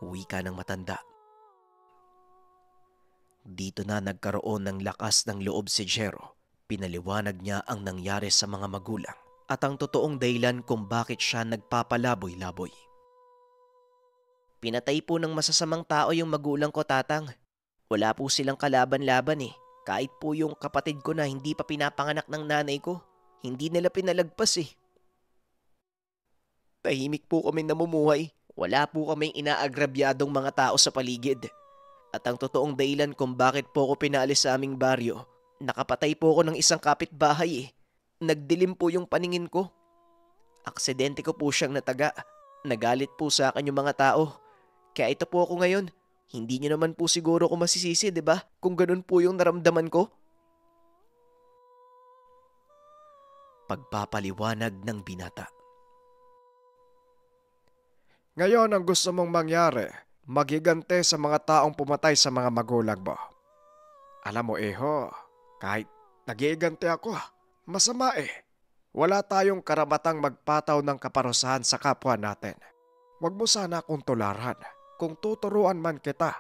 Speaker 2: Wika ng matanda. Dito na nagkaroon ng lakas ng loob si Jero. Pinaliwanag niya ang nangyari sa mga magulang at ang totoong dahilan kung bakit siya nagpapalaboy-laboy.
Speaker 4: Pinatay po ng masasamang tao yung magulang ko, Tatang. Wala po silang kalaban-laban eh. Kahit po yung kapatid ko na hindi pa pinapanganak ng nanay ko, hindi nila pinalagpas eh. Tahimik po kami namumuhay. Wala po kaming inaagrabyadong mga tao sa paligid. At ang totoong dahilan kung bakit po ako pinaalis sa aming baryo, nakapatay po ako ng isang kapitbahay eh. Nagdilim po yung paningin ko. Aksidente ko po siyang nataga. Nagalit po sa akin yung mga tao. Kaya ito po ako ngayon. Hindi niyo naman po siguro ko masisisi, di ba? Kung ganun po yung naramdaman ko.
Speaker 2: Pagpapaliwanag ng binata.
Speaker 3: Ngayon ang gusto mong mangyari, magigante sa mga taong pumatay sa mga magulang mo. Alam mo, Eho, kahit nag-iigante ako, masama eh. Wala tayong karamatang magpataw ng kaparusahan sa kapwa natin. Huwag mo sana akong tularan. Kung tuturuan man kita,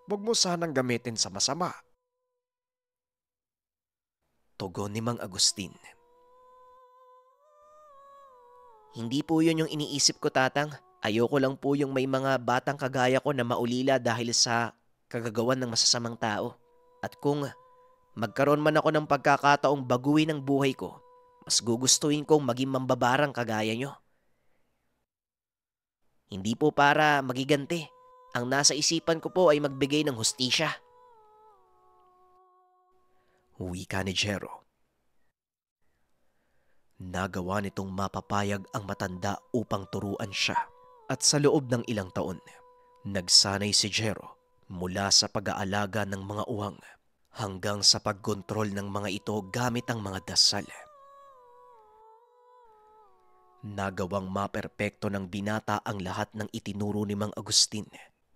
Speaker 3: huwag mo sanang gamitin sa masama.
Speaker 2: Tugon ni Mang Agustin.
Speaker 4: Hindi po yun yung iniisip ko, Tatang. Ayoko lang po yung may mga batang kagaya ko na maulila dahil sa kagagawan ng masasamang tao. At kung magkaroon man ako ng pagkakataong baguhin ang buhay ko, mas gugustuhin kong maging mambabarang kagaya nyo. Hindi po para magiganti. Ang nasa isipan ko po ay magbigay ng hustisya.
Speaker 2: Wika ni Jero. Nagawa nitong mapapayag ang matanda upang turuan siya. At sa loob ng ilang taon, nagsanay si Jero mula sa pag-aalaga ng mga uwang hanggang sa pagkontrol ng mga ito gamit ang mga dasal. Nagawang maperpekto ng binata ang lahat ng itinuro ni Mang Agustin,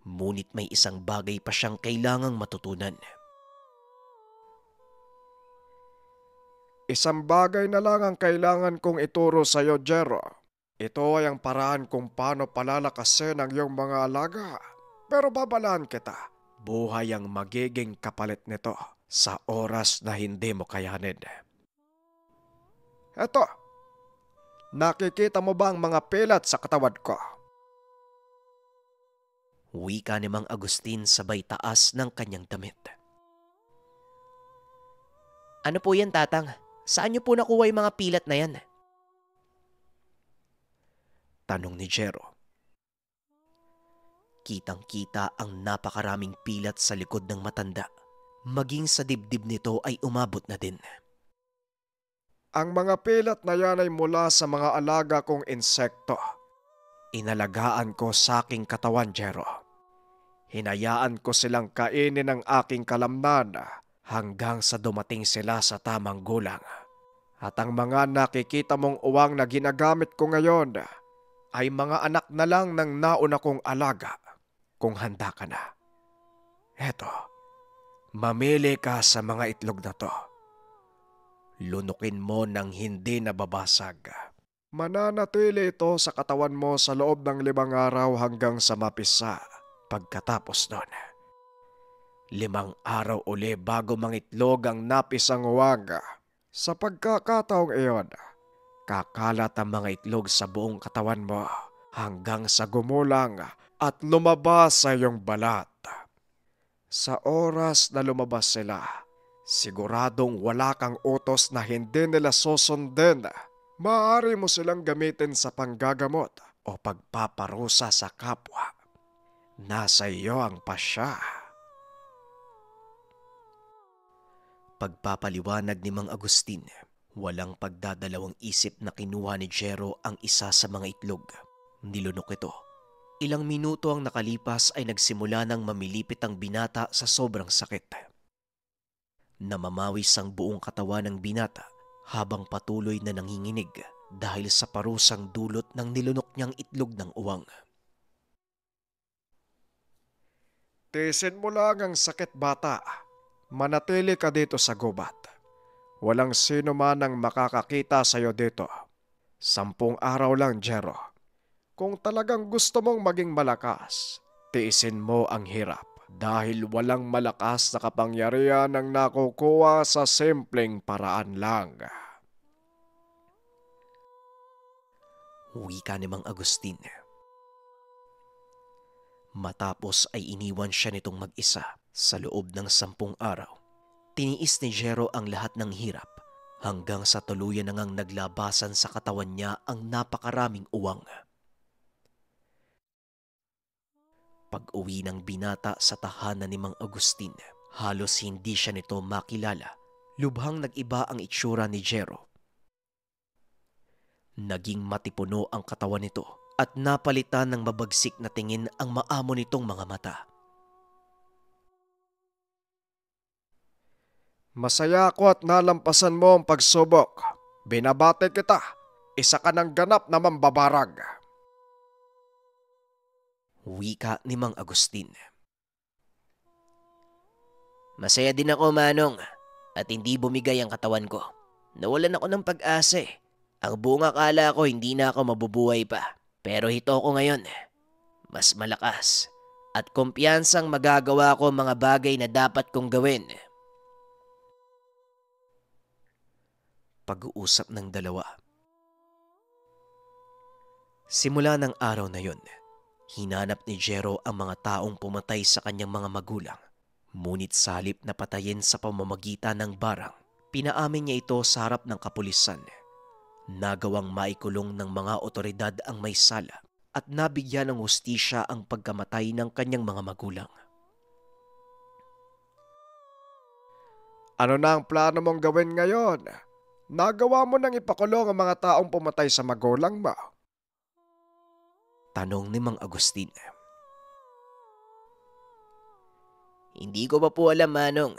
Speaker 2: ngunit may isang bagay pa siyang kailangang matutunan.
Speaker 3: Isang bagay na lang ang kailangan kong ituro sa iyo, Jero. Ito ay ang paraan kung paano palalakasin ang iyong mga alaga. Pero babalaan kita, buhay ang magiging kapalit nito sa oras na hindi mo kayanin. Eto, nakikita mo ba ang mga pilat sa katawan ko?
Speaker 2: Wika ni Mang Agustin sabay taas ng kanyang damit.
Speaker 4: Ano po yan, Tatang? Saan niyo po nakuha yung mga pilat na yan?
Speaker 2: Tanong ni Jero. Kitang-kita ang napakaraming pilat sa likod ng matanda. Maging sa dibdib nito ay umabot na din.
Speaker 3: Ang mga pilat na yan ay mula sa mga alaga kong insekto. Inalagaan ko sa aking katawan, Jero. Hinayaan ko silang kainin ng aking kalamnan hanggang sa dumating sila sa tamang gulang. At ang mga nakikita mong uwang na ginagamit ko ngayon ay mga anak na lang ng nauna kong alaga. Kung handa ka na, eto, mamili ka sa mga itlog na to. Lunukin mo ng hindi nababasag. Mananatili ito sa katawan mo sa loob ng 5 araw hanggang sa mapisa. Pagkatapos nun, 5 araw uli bago mangitlog ang napisang uwang. Sa pagkakataong iyon, kakalat ang mga itlog sa buong katawan mo hanggang sa gumulang at lumabas sa iyong balat. Sa oras na lumabas sila, siguradong wala kang utos na hindi nila susundin. Maaari mo silang gamitin sa panggagamot o pagpaparusa sa kapwa. Nasa iyo ang pasya.
Speaker 2: Pagpapaliwanag ni Mang Agustin, walang pagdadalawang isip na kinuha ni Jero ang isa sa mga itlog. Nilunok ito. Ilang minuto ang nakalipas ay nagsimula ng mamilipit ang binata sa sobrang sakit. Namamawis ang buong katawan ng binata habang patuloy na nanginginig dahil sa parusang dulot ng nilunok niyang itlog ng uwang.
Speaker 3: Tiisin mo lang ang sakit, bata. Manatili ka dito sa gubat. Walang sino man ang makakakita sa iyo dito. 10 araw lang, Jero. Kung talagang gusto mong maging malakas, tiisin mo ang hirap dahil walang malakas na kapangyarihan ang nakukuha sa simpleng paraan lang.
Speaker 2: Wika ni Mang Agustin. Matapos ay iniwan siya nitong mag-isa sa loob ng 10 araw. Tiniis ni Jero ang lahat ng hirap hanggang sa tuluyan na ngang naglabasan sa katawan niya ang napakaraming uwang. Pag-uwi ng binata sa tahanan ni Mang Agustin, halos hindi siya nito makilala. Lubhang nag-iba ang itsura ni Jero. Naging matipuno ang katawan nito at napalitan ng mabagsik na tingin ang maamo nitong mga mata.
Speaker 3: Masaya ako at nalampasan mo ang pagsubok. Binabate kita, isa ka ng ganap na mambabarag.
Speaker 2: Wika ni Mang Agustin.
Speaker 4: Masaya din ako, Manong, at hindi bumigay ang katawan ko. Nawalan ako ng pag-asa eh. Ang buong akala ko hindi na ako mabubuhay pa. Pero hito ko ngayon, mas malakas at kumpiyansang magagawa ko mga bagay na dapat kong gawin.
Speaker 2: Pag-uusap ng dalawa. Simula ng araw na yon, hinanap ni Jero ang mga taong pumatay sa kanyang mga magulang. Ngunit sa halip na patayin sa pamamagitan ng barang, pinaamin niya ito sa harap ng kapulisan. Nagawang maikulong ng mga otoridad ang may sala at nabigyan ng hustisya ang pagkamatay ng kanyang mga magulang.
Speaker 3: Ano na ang plano mong gawin ngayon? Nagawa mo nang ipakulong ang mga taong pumatay sa magulang mo?
Speaker 2: Tanong ni Mang Agustin.
Speaker 4: Hindi ko pa po alam, Manong.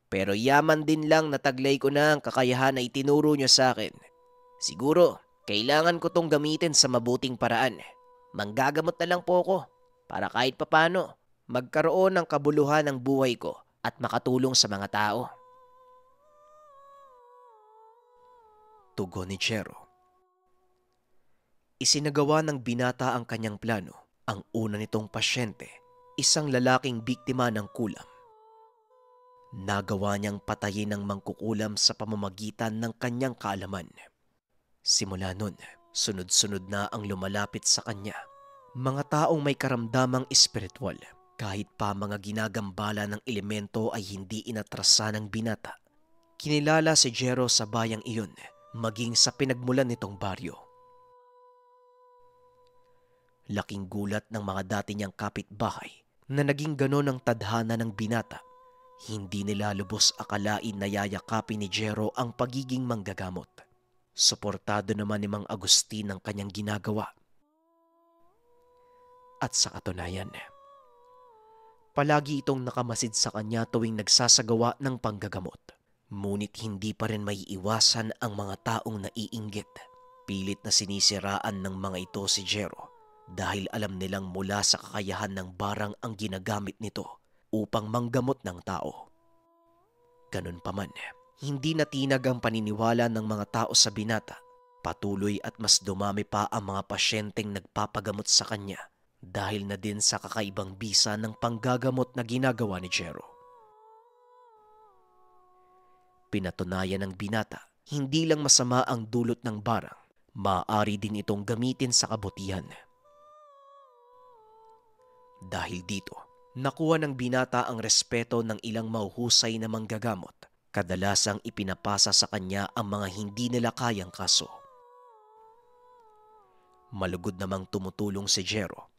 Speaker 4: Pero yaman din lang nataglay ko na ang kakayahan na itinuro niyo sa akin. Siguro, kailangan ko tong gamitin sa mabuting paraan. Manggagamot na lang po ako para kahit papano magkaroon ng kabuluhan ng buhay ko at makatulong sa mga tao.
Speaker 2: Tugon ni Jero. Isinagawa ng binata ang kanyang plano. Ang una nitong pasyente, isang lalaking biktima ng kulam. Nagawa niyang patayin ng mangkukulam sa pamamagitan ng kanyang kaalaman. Simula nun, sunod-sunod na ang lumalapit sa kanya. Mga taong may karamdamang espiritual. Kahit pa mga ginagambala ng elemento ay hindi inatrasa ng binata. Kinilala si Jero sa bayang iyon, maging sa pinagmulan nitong baryo. Laking gulat ng mga dati niyang kapitbahay na naging ganon ang tadhana ng binata. Hindi nila lubos akalain na yayakapin ni Jero ang pagiging manggagamot. Suportado naman ni Mang Agustin ang kanyang ginagawa. At sa katunayan, palagi itong nakamasid sa kanya tuwing nagsasagawa ng panggagamot. Ngunit hindi pa rin may iwasan ang mga taong naiinggit. Pilit na sinisiraan ng mga ito si Jero dahil alam nilang mula sa kakayahan ng barang ang ginagamit nito upang manggamot ng tao. Ganun pa man, hindi natinag ang paniniwala ng mga tao sa binata. Patuloy at mas dumami pa ang mga pasyenteng nagpapagamot sa kanya dahil na din sa kakaibang bisa ng panggagamot na ginagawa ni Jero. Pinatunayan ng binata, hindi lang masama ang dulot ng barang, maaari din itong gamitin sa kabutihan. Dahil dito, nakuha ng binata ang respeto ng ilang mahuhusay na manggagamot. Kadalasang ipinapasa sa kanya ang mga hindi nila kayang kaso. Malugod namang tumutulong si Jero.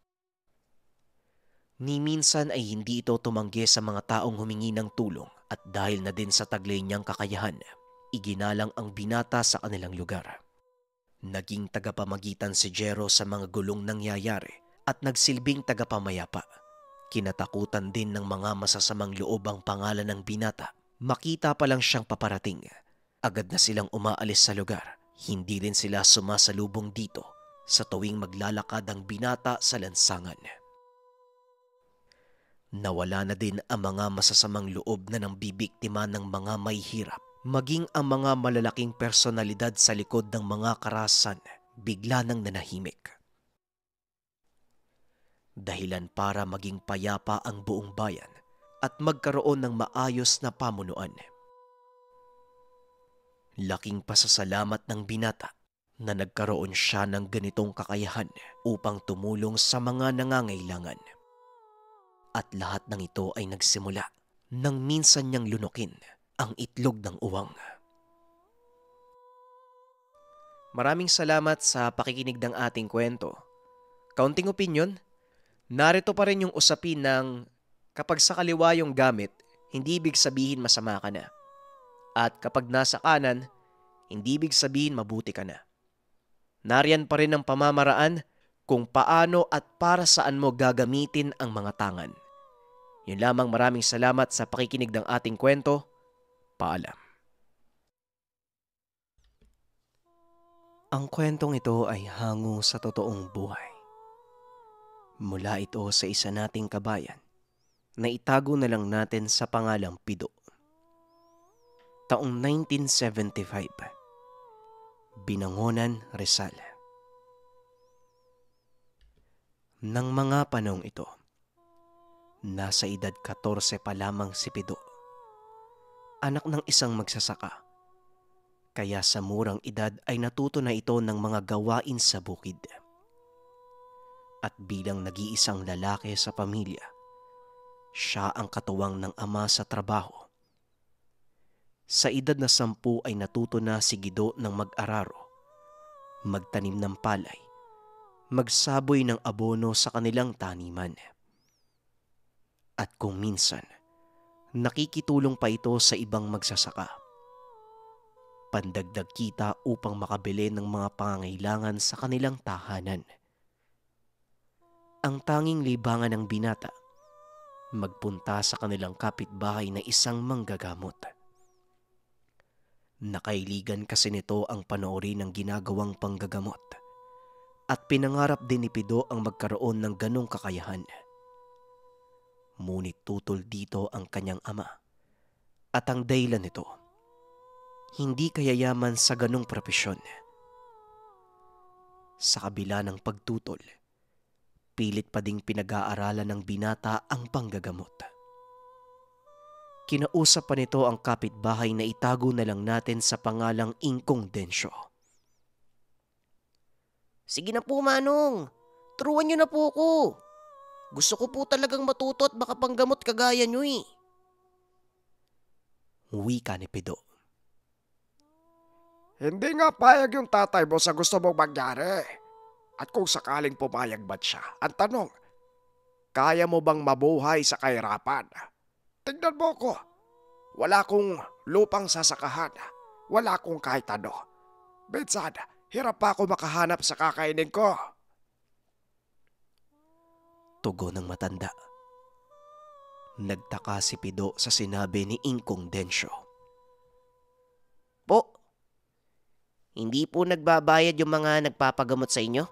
Speaker 2: Ni minsan ay hindi ito tumanggi sa mga taong humingi ng tulong at dahil na din sa taglay niyang kakayahan, iginalang ang binata sa kanilang lugar. Naging tagapamagitan si Jero sa mga gulong nangyayari at nagsilbing tagapamayapa. Kinatakutan din ng mga masasamang loob ang pangalan ng binata. Makita pa lang siyang paparating, agad na silang umaalis sa lugar. Hindi rin sila sumasalubong dito sa tuwing maglalakad ang binata sa lansangan. Nawala na din ang mga masasamang loob na nang bibiktima ng mga may hirap. Maging ang mga malalaking personalidad sa likod ng mga karahasan bigla nang nanahimik. Dahilan para maging payapa ang buong bayan at magkaroon ng maayos na pamunuan. Laking pasasalamat ng binata na nagkaroon siya ng ganitong kakayahan upang tumulong sa mga nangangailangan. At lahat ng ito ay nagsimula nang minsan niyang lunukin ang itlog ng uwang.
Speaker 4: Maraming salamat sa pakikinig ng ating kwento. Kaunting opinyon, narito pa rin yung usapin ng kapag sa kaliwa yung gamit, hindi ibig sabihin masama ka na. At kapag nasa kanan, hindi ibig sabihin mabuti ka na. Nariyan pa rin ang pamamaraan kung paano at para saan mo gagamitin ang mga tangan. Yun lamang, maraming salamat sa pakikinig ng ating kwento. Paalam.
Speaker 2: Ang kwentong ito ay hango sa totoong buhay. Mula ito sa isa nating kabayan na itago na lang natin sa pangalang Pido. Taong 1975, Binangonan, Rizal. Nang mga panahong ito, nasa edad 14 pa lamang si Pido. Anak ng isang magsasaka. Kaya sa murang edad ay natuto na ito ng mga gawain sa bukid. At bilang nag-iisang lalaki sa pamilya, siya ang katuwang ng ama sa trabaho. Sa edad na 10 ay natuto na si Guido ng mag-araro, magtanim ng palay, magsaboy ng abono sa kanilang taniman. At kung minsan, nakikitulong pa ito sa ibang magsasaka. Pandagdag kita upang makabili ng mga pangangailangan sa kanilang tahanan. Ang tanging libangan ng binata, magpunta sa kanilang kapitbahay na isang manggagamot. Nakailigan kasi nito ang panoorin ng ginagawang panggagamot at pinangarap din ni Pido ang magkaroon ng ganong kakayahan. Ngunit tutol dito ang kanyang ama at ang dahilan nito, hindi kayayaman sa ganong propesyon. Sa kabila ng pagtutol, pilit pa ding pinag-aaralan ng binata ang panggagamot. Kinausap pa nito ang kapitbahay na itago na lang natin sa pangalang Ingkong Densyo.
Speaker 4: Sige na po, Manong. Turuan niyo na po ako. Gusto ko po talagang matuto at makapanggamot kagaya niyo eh.
Speaker 2: Wika ni Pido.
Speaker 3: Hindi nga payag yung tatay mo sa gusto mong mangyari. At kung sakaling pumayag ba't siya, ang tanong, kaya mo bang mabuhay sa kahirapan? Tingnan mo ko. Wala kong lupang sasakahan. Wala kong kahit ano. Minsan, hirap pa ako makahanap sa kakainin ko.
Speaker 2: Tugon ng matanda. Nagtaka si Pido sa sinabi ni Ingkong Densyo.
Speaker 4: Po, hindi po nagbabayad yung mga nagpapagamot sa inyo?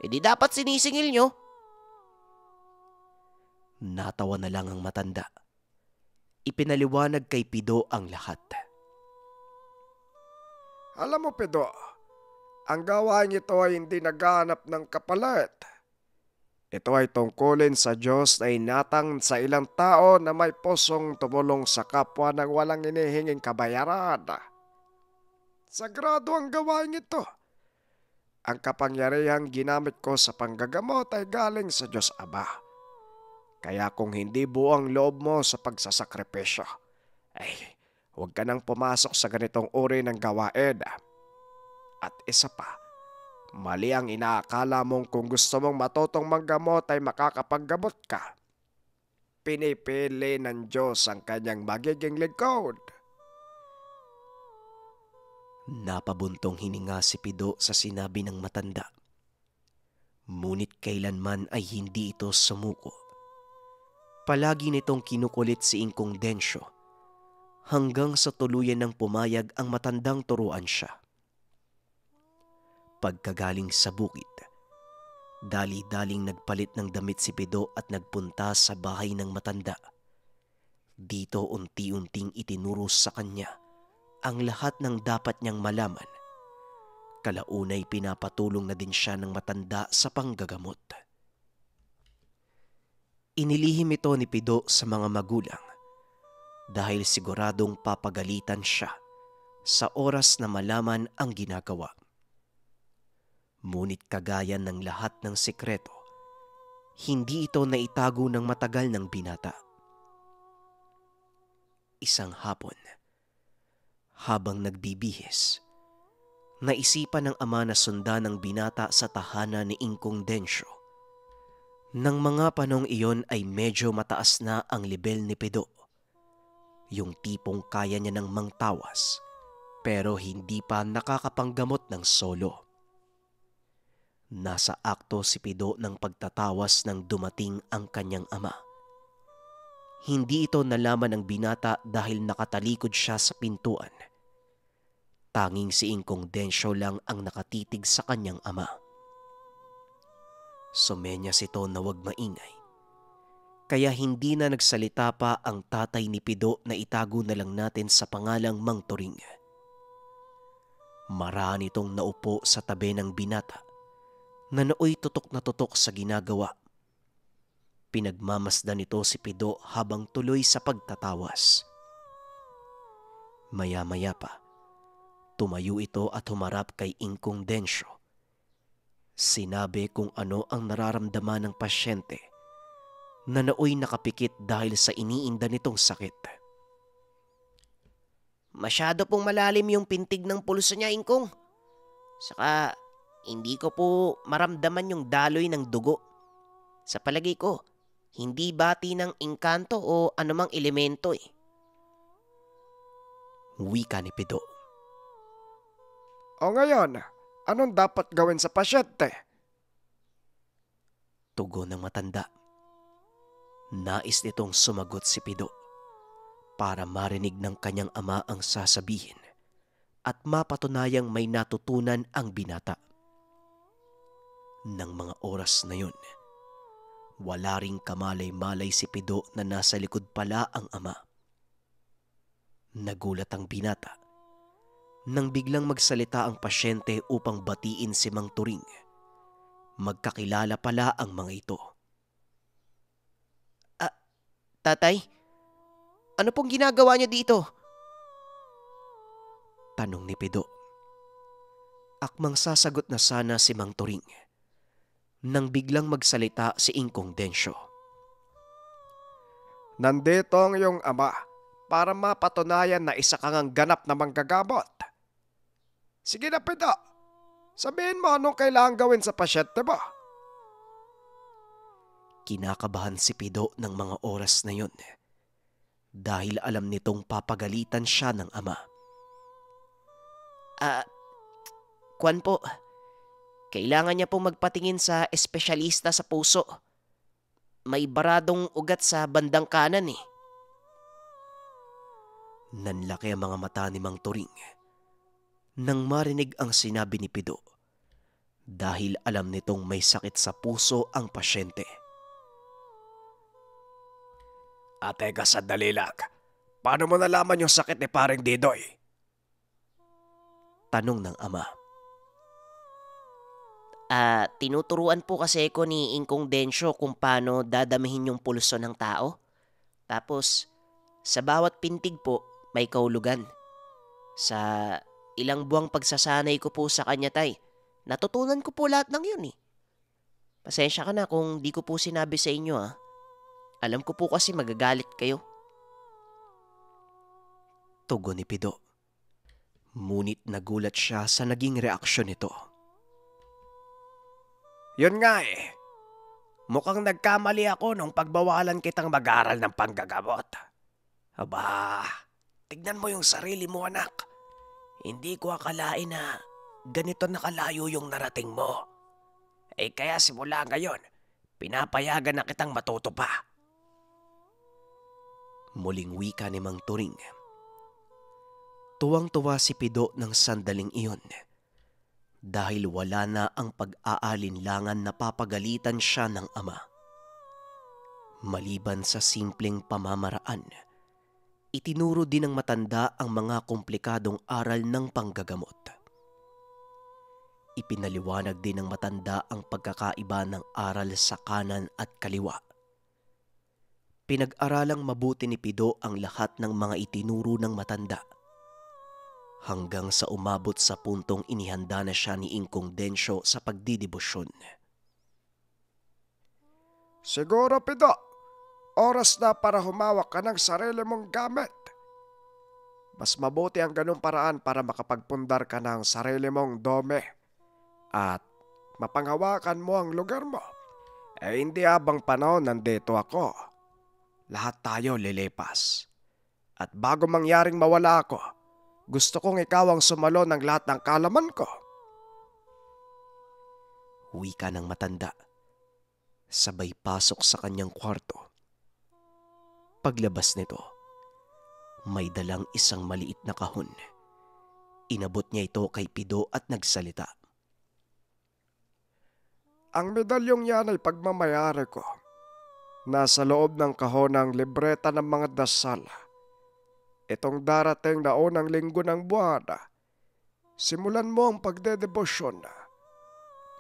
Speaker 4: E di dapat sinisingil nyo.
Speaker 2: Natawa na lang ang matanda. Ipinaliwanag kay Pido ang lahat.
Speaker 3: Alam mo, Pido, ang gawain ito ay hindi naghahanap ng kapalit. Ito ay tungkulin sa Diyos na inatang sa ilang tao na may pusong tumulong sa kapwa nang walang inihinging kabayaran. Sagrado ang gawain ito. Ang kapangyarihang ginamit ko sa panggagamot ay galing sa Diyos Ama. Kaya kung hindi buong loob mo sa pagsasakripisyo, ay huwag ka nang pumasok sa ganitong uri ng gawain. At isa pa, mali ang inaakala mong kung gusto mong matutong manggamot ay makakapaggamot ka. Pinipili ng Diyos ang kanyang magiging lingkod.
Speaker 2: Napabuntong hininga si Pido sa sinabi ng matanda. Ngunit kailanman ay hindi ito sumuko. Palagi nitong kinukulit si Ingkong Densyo hanggang sa tuluyan ng pumayag ang matandang turuan siya. Pagkagaling sa bukid, dali-daling nagpalit ng damit si Pido at nagpunta sa bahay ng matanda. Dito unti-unting itinuro sa kanya ang lahat ng dapat niyang malaman. Kalaunay pinapatulong na din siya ng matanda sa panggagamot. Inilihim ito ni Pido sa mga magulang dahil siguradong papagalitan siya sa oras na malaman ang ginagawa. Ngunit kagaya ng lahat ng sikreto, hindi ito naitago ng matagal ng binata. Isang hapon, habang nagbibihis, naisipan ng ama na sundan ng binata sa tahanan ni Ingkong Densyo. Nang mga panong iyon ay medyo mataas na ang level ni Pido. Yung tipong kaya niya ng mangtawas pero hindi pa nakakapanggamot ng solo. Nasa akto si Pido ng pagtatawas nang dumating ang kanyang ama. Hindi ito nalaman ng binata dahil nakatalikod siya sa pintuan. Tanging si Ingkong Densyo lang ang nakatitig sa kanyang ama. Sumenyas ito na huwag maingay. Kaya hindi na nagsalita pa ang tatay ni Pido na itago na lang natin sa pangalang Mang Turing. Maraan itong naupo sa tabi ng binata na nooy tutok na tutok sa ginagawa. Pinagmamasdan nito si Pido habang tuloy sa pagtatawas. Maya-maya pa, tumayo ito at humarap kay Ingkong Densyo. Sinabi kung ano ang nararamdaman ng pasyente na nooy nakapikit dahil sa iniinda nitong sakit.
Speaker 4: Masyado pong malalim yung pintig ng pulso niya, Ingkong. Saka hindi ko po maramdaman yung daloy ng dugo. Sa palagay ko, hindi bati ng engkanto o anumang elemento eh.
Speaker 2: Wika ni Pido.
Speaker 3: O ngayon, anong dapat gawin sa pasyente?
Speaker 2: Tugon ng matanda. Nais nitong sumagot si Pido para marinig ng kanyang ama ang sasabihin at mapatunayang may natutunan ang binata. Nang mga oras na yun, wala ring kamalay-malay si Pido na nasa likod pala ang ama. Nagulat ang binata nang biglang magsalita ang pasyente upang batiin si Mang Turing. Magkakilala pala ang mga ito.
Speaker 4: Tatay, ano pong ginagawa niyo dito?
Speaker 2: Tanong ni Pido. Akmang sasagot na sana si Mang Turing nang biglang magsalita si Ingkong Densyo.
Speaker 3: Nandito ang iyong ama para mapatunayan na isa kang ang ganap na manggagamot. Sige na, Pido. Sabihin mo anong kailangan gawin sa pasyente mo.
Speaker 2: Kinakabahan si Pido ng mga oras na yun dahil alam nitong papagalitan siya ng ama.
Speaker 4: Kwan po, kailangan niya pong magpatingin sa espesyalista sa puso. May baradong ugat sa bandang kanan eh.
Speaker 2: Nanlaki ang mga mata ni Mang Turing nang marinig ang sinabi ni Pido dahil alam nitong may sakit sa puso ang pasyente.
Speaker 3: Teka, sandali lang. Paano mo nalaman yung sakit ni Paring Didoy?
Speaker 2: Tanong ng ama.
Speaker 4: Tinuturuan po kasi ko ni Ingkong Densyo kung paano dadamihin yung pulso ng tao. Tapos, sa bawat pintig po, may kahulugan. Sa ilang buwang pagsasanay ko po sa kanya, tay, natutunan ko po lahat ng yun eh. Pasensya ka na kung di ko po sinabi sa inyo ah. Alam ko po kasi magagalit kayo.
Speaker 2: Tugon ni Pido. Ngunit nagulat siya sa naging reaksyon nito.
Speaker 3: Yun nga eh. Mukhang nagkamali ako nung pagbawalan kitang mag-aral ng panggagamot. Aba, tignan mo yung sarili mo, anak. Hindi ko akalain na ganito nakalayo yung narating mo. Kaya simula ngayon, pinapayagan na kitang matuto pa.
Speaker 2: Muling wika ni Mang Turing. Tuwang-tuwa si Pido ng sandaling iyon dahil wala na ang pag-aalinlangan na papagalitan siya ng ama. Maliban sa simpleng pamamaraan, itinuro din ng matanda ang mga komplikadong aral ng panggagamot. Ipinaliwanag din ng matanda ang pagkakaiba ng aral sa kanan at kaliwa. Pinag-aralang mabuti ni Pido ang lahat ng mga itinuro ng matanda hanggang sa umabot sa puntong inihanda na siya ni Ingkong Densyo sa pagdidibosyon.
Speaker 3: Siguro, Pido, oras na para humawak ka ng sarili mong gamit. Mas mabuti ang ganung paraan para makapagpundar ka ng sarili mong dome at mapanghawakan mo ang lugar mo. Hindi habang panahon nandito ako. Lahat tayo lilipas. At bago mangyaring mawala ako, gusto kong ikaw ang sumalo ng lahat ng kalaman ko.
Speaker 2: Wika ng matanda. Sabay pasok sa kanyang kwarto. Paglabas nito, may dalang isang maliit na kahon. Inabot niya ito kay Pido at nagsalita.
Speaker 3: Ang medalyong yan ay pagmamayari ko. Nasa loob ng kahon ng libreta ng mga dasal. Itong darating na unang linggo ng buwan, simulan mo ang pagdedebosyon.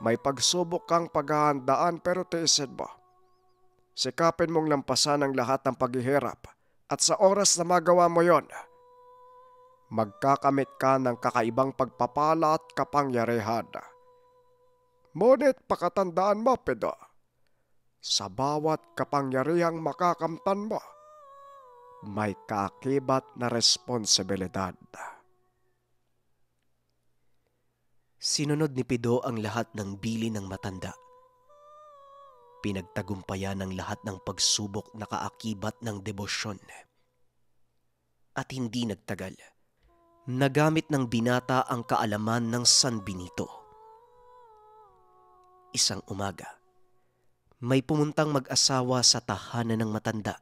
Speaker 3: May pagsubok kang paghahandaan pero tiisin mo. Sikapin mong lampasan ang lahat ng paghihirap at sa oras na magawa mo yon, magkakamit ka ng kakaibang pagpapala at kapangyarihan. Ngunit pakatandaan mo, Pido, sa bawat kapangyarihang makakamtan mo, may kaakibat na responsibilidad.
Speaker 2: Sinunod ni Pido ang lahat ng bili ng matanda. Pinagtagumpayan ng lahat ng pagsubok na kaakibat ng debosyon. At hindi nagtagal, nagamit ng binata ang kaalaman ng San Benito. Isang umaga, may pumuntang mag-asawa sa tahanan ng matanda.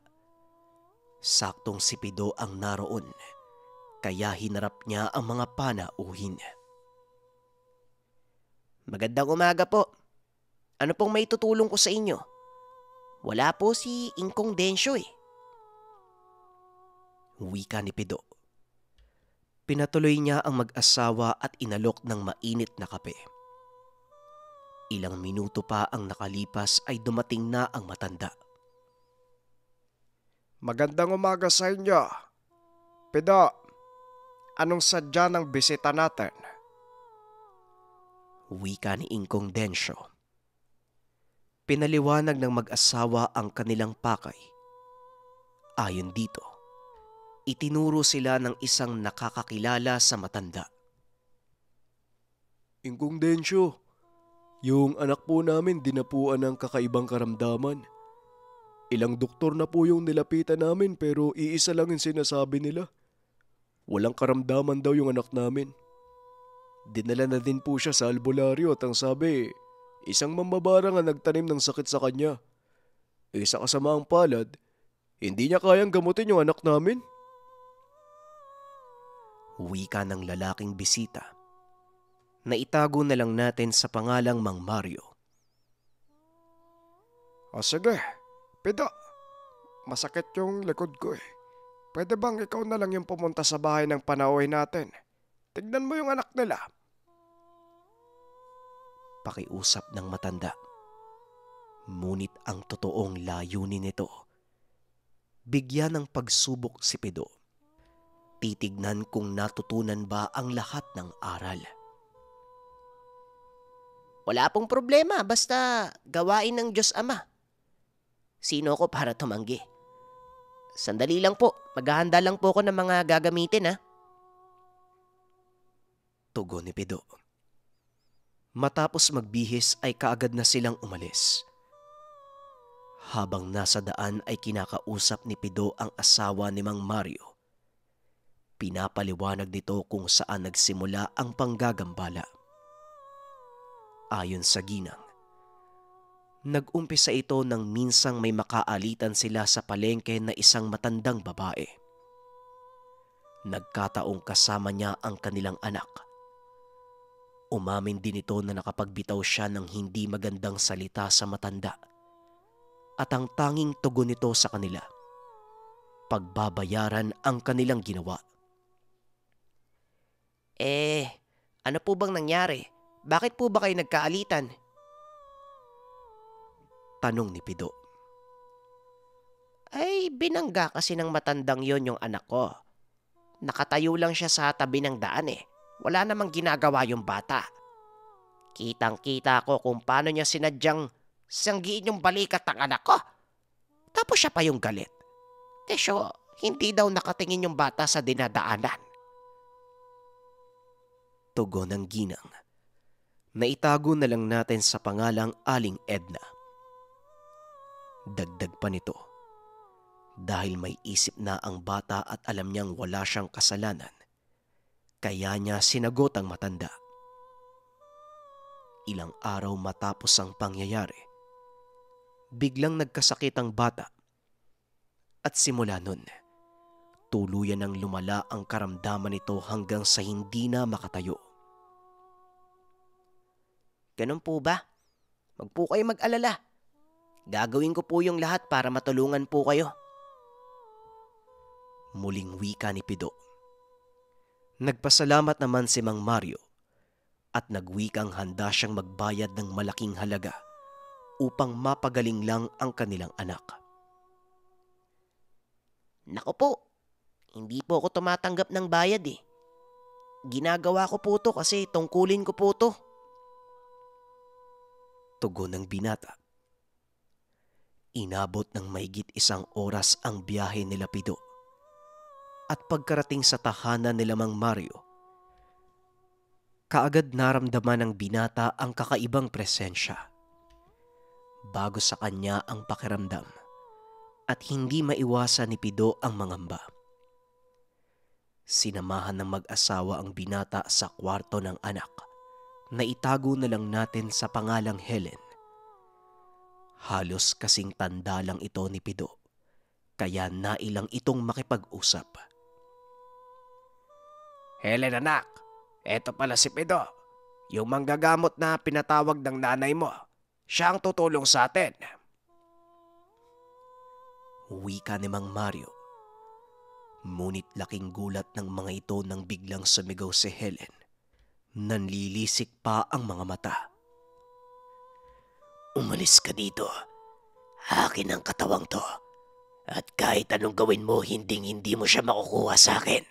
Speaker 2: Saktong si Pido ang naroon, kaya hinarap niya ang mga panauhin.
Speaker 4: Magandang umaga po. Ano pong may tutulong ko sa inyo? Wala po si Ingkong Densyo eh.
Speaker 2: Wika ni Pido. Pinatuloy niya ang mag-asawa at inalok ng mainit na kape. Ilang minuto pa ang nakalipas ay dumating na ang matanda.
Speaker 3: Magandang umaga sa inyo. Pido, anong sadya ng bisita natin?
Speaker 2: Wika ni Ingkong Densyo. Pinaliwanag ng mag-asawa ang kanilang pakay. Ayon dito, itinuro sila ng isang nakakakilala sa matanda.
Speaker 5: Ingkong Densyo, yung anak po namin dinapuan ng kakaibang karamdaman. Ilang doktor na po yung nilapitan namin pero iisa lang yung sinasabi nila. Walang karamdaman daw yung anak namin. Dinala na din po siya sa albularyo at ang sabi, isang mambabarang ang nagtanim ng sakit sa kanya. Sa kasamaang palad, hindi niya kayang gamutin yung anak namin.
Speaker 2: Wika ng lalaking bisita. Naitago na lang natin sa pangalang Mang Mario.
Speaker 3: O sige, Pido, masakit yung likod ko eh. Pwede bang ikaw na lang yung pumunta sa bahay ng panauhin natin? Tignan mo yung anak nila.
Speaker 2: Pakiusap ng matanda. Ngunit ang totoong layunin nito, bigyan ng pagsubok si Pido. Titignan kung natutunan ba ang lahat ng aral.
Speaker 4: Wala pong problema, basta gawain ng Diyos Ama. Sino ko para tumanggi? Sandali lang po, maghahanda lang po ako ng mga gagamitin ha.
Speaker 2: Tugon ni Pido. Matapos magbihis ay kaagad na silang umalis. Habang nasa daan ay kinakausap ni Pido ang asawa ni Mang Mario. Pinapaliwanag nito kung saan nagsimula ang panggagambala. Ayon sa ginang, nag-umpisa ito nang minsang may makaalitan sila sa palengke na isang matandang babae. Nagkataong kasama niya ang kanilang anak. Umamin din ito na nakapagbitaw siya ng hindi magandang salita sa matanda. At ang tanging tugon nito sa kanila, pagbabayaran ang kanilang ginawa.
Speaker 4: Ano po bang nangyari? Bakit po ba kayo nagkaalitan?
Speaker 2: Tanong ni Pido.
Speaker 4: Ay, binangga kasi ng matandang yon yung anak ko. Nakatayo lang siya sa tabi ng daan eh. Wala namang ginagawa yung bata. Kitang-kita ko kung paano niya sinadyang sanggiin yung balikat ng anak ko. Tapos siya pa yung galit. Kesyo, hindi daw nakatingin yung bata sa dinadaanan.
Speaker 2: Tugon ng ginang. Naitago na lang natin sa pangalang Aling Edna. Dagdag pa nito, dahil may isip na ang bata at alam niyang wala siyang kasalanan, kaya niya sinagot ang matanda. Ilang araw matapos ang pangyayari, biglang nagkasakit ang bata at simula nun, Tuluyan ng lumala ang karamdaman nito hanggang sa hindi na makatayo.
Speaker 4: Ganun po ba? Wag po kayo mag-alala. Gagawin ko po yung lahat para matulungan po kayo.
Speaker 2: Muling wika ni Pido. Nagpasalamat naman si Mang Mario at nagwikang handa siyang magbayad ng malaking halaga upang mapagaling lang ang kanilang anak.
Speaker 4: Nako po, hindi po ako tumatanggap ng bayad eh. Ginagawa ko po to kasi tungkulin ko po to.
Speaker 2: Tugon ng binata. Inabot ng mahigit 1 oras ang biyahe nila Pido. At pagkarating sa tahanan nila Mang Mario, kaagad naramdaman ng binata ang kakaibang presensya. Bago sa kanya ang pakiramdam at hindi maiwasan ni Pido ang mangamba. Sinamahan ng mag-asawa ang binata sa kwarto ng anak na itago na lang natin sa pangalang Helen. Halos kasing tanda lang ito ni Pido, kaya nailang itong makipag-usap.
Speaker 3: Helen anak, eto pala si Pido. Yung manggagamot na pinatawag ng nanay mo. Siya ang tutulong sa atin.
Speaker 2: Wika ni Mang Mario. Ngunit laking gulat ng mga ito nang biglang sumigaw si Helen. Nanlilisik pa ang mga mata.
Speaker 4: Umalis ka dito. Akin ang katawang to. At kahit anong gawin mo, hindi mo siya makukuha sa akin.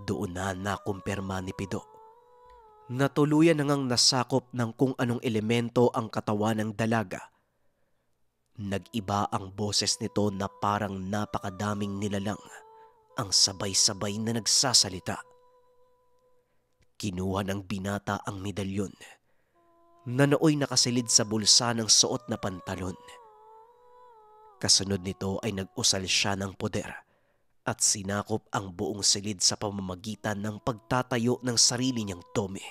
Speaker 2: Doon na nakumpirma ni Pido. Natuluyan na ngang nasakop ng kung anong elemento ang katawan ng dalaga. Nag-iba ang boses nito na parang napakadaming nilalang ang sabay-sabay na nagsasalita. Kinuha ng binata ang medalyon na nooy nakasilid sa bulsa ng suot na pantalon. Kasunod nito ay nag-usal siya ng poder at sinakop ang buong silid sa pamamagitan ng pagtatayo ng sarili niyang dome.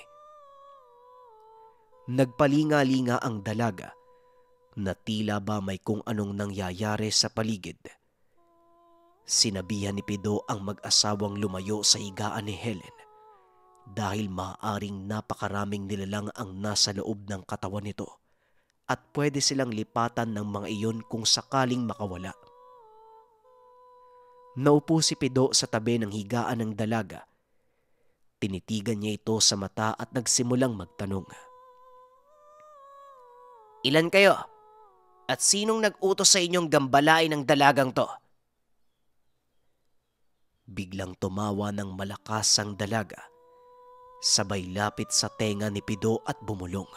Speaker 2: Nagpalinga-linga ang dalaga na tila ba may kung anong nangyayari sa paligid. Sinabihan ni Pido ang mag-asawang lumayo sa higaan ni Helen dahil maaaring napakaraming nilalang ang nasa loob ng katawan nito at pwede silang lipatan ng mga iyon kung sakaling makawala. Naupo si Pido sa tabi ng higaan ng dalaga. Tinitigan niya ito sa mata at nagsimulang magtanong.
Speaker 4: Ilan kayo? At sinong nag-utos sa inyong gambalain ng dalagang to?
Speaker 2: Biglang tumawa ng malakas ang dalaga. Sabay lapit sa tenga ni Pido at bumulong.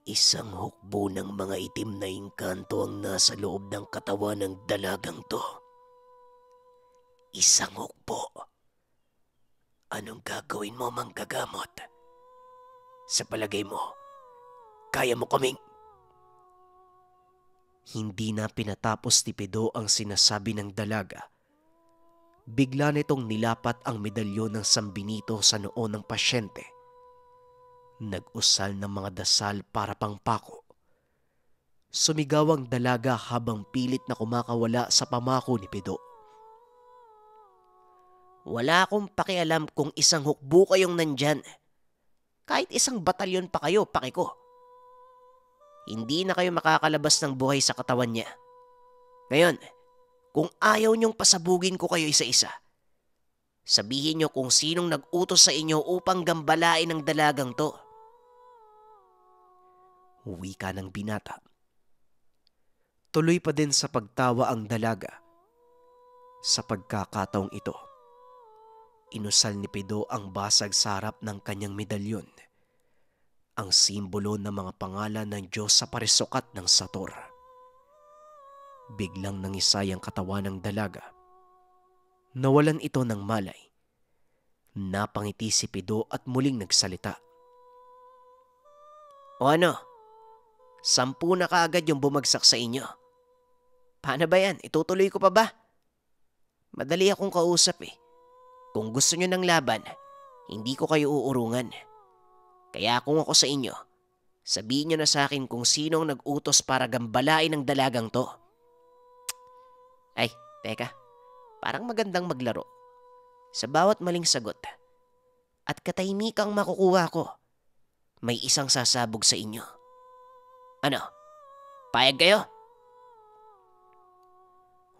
Speaker 4: Isang hukbo ng mga itim na engkanto ang nasa loob ng katawan ng dalagang to. Isang hukbo. Anong gagawin mo, manggagamot? Sa palagay mo, kaya mo kaming...
Speaker 2: Hindi na pinatapos ni Pido ang sinasabi ng dalaga. Bigla nitong nilapat ang medalyon ng Sanbenito sa noo ng pasyente. Nag-usal ng mga dasal para pangpako. Sumigaw ang dalaga habang pilit na kumakawala sa pamako ni Pido.
Speaker 4: Wala akong pakialam kung isang hukbo kayong nandyan. Kahit isang batalyon pa kayo, pakiko. Hindi na kayo makakalabas ng buhay sa katawan niya. Ngayon, kung ayaw niyong pasabugin ko kayo isa-isa, sabihin niyo kung sinong nag-utos sa inyo upang gambalain ang dalagang to.
Speaker 2: Wika ng binata. Tuloy pa din sa pagtawa ang dalaga. Sa pagkakataong ito, inusal ni Pido ang basag sa harap ng kanyang medalyon, ang simbolo ng mga pangalan ng Diyos sa parisukat ng Sator. Biglang nangisay ang katawan ng dalaga. Nawalan ito ng malay. Napangiti si Pido at muling nagsalita.
Speaker 4: O ano? 10 na kaagad yung bumagsak sa inyo. Paano ba yan? Itutuloy ko pa ba? Madali akong kausap eh. Kung gusto nyo ng laban, hindi ko kayo uurungan. Kaya kung ako sa inyo,
Speaker 2: Sabihin niyo na sa akin kung sinong nag-utos para gambalain ang dalagang to. Ay, teka. Parang magandang maglaro. Sa bawat maling sagot at katahimikang makukuha ko, may isang sasabog sa inyo. Ano? Payag kayo?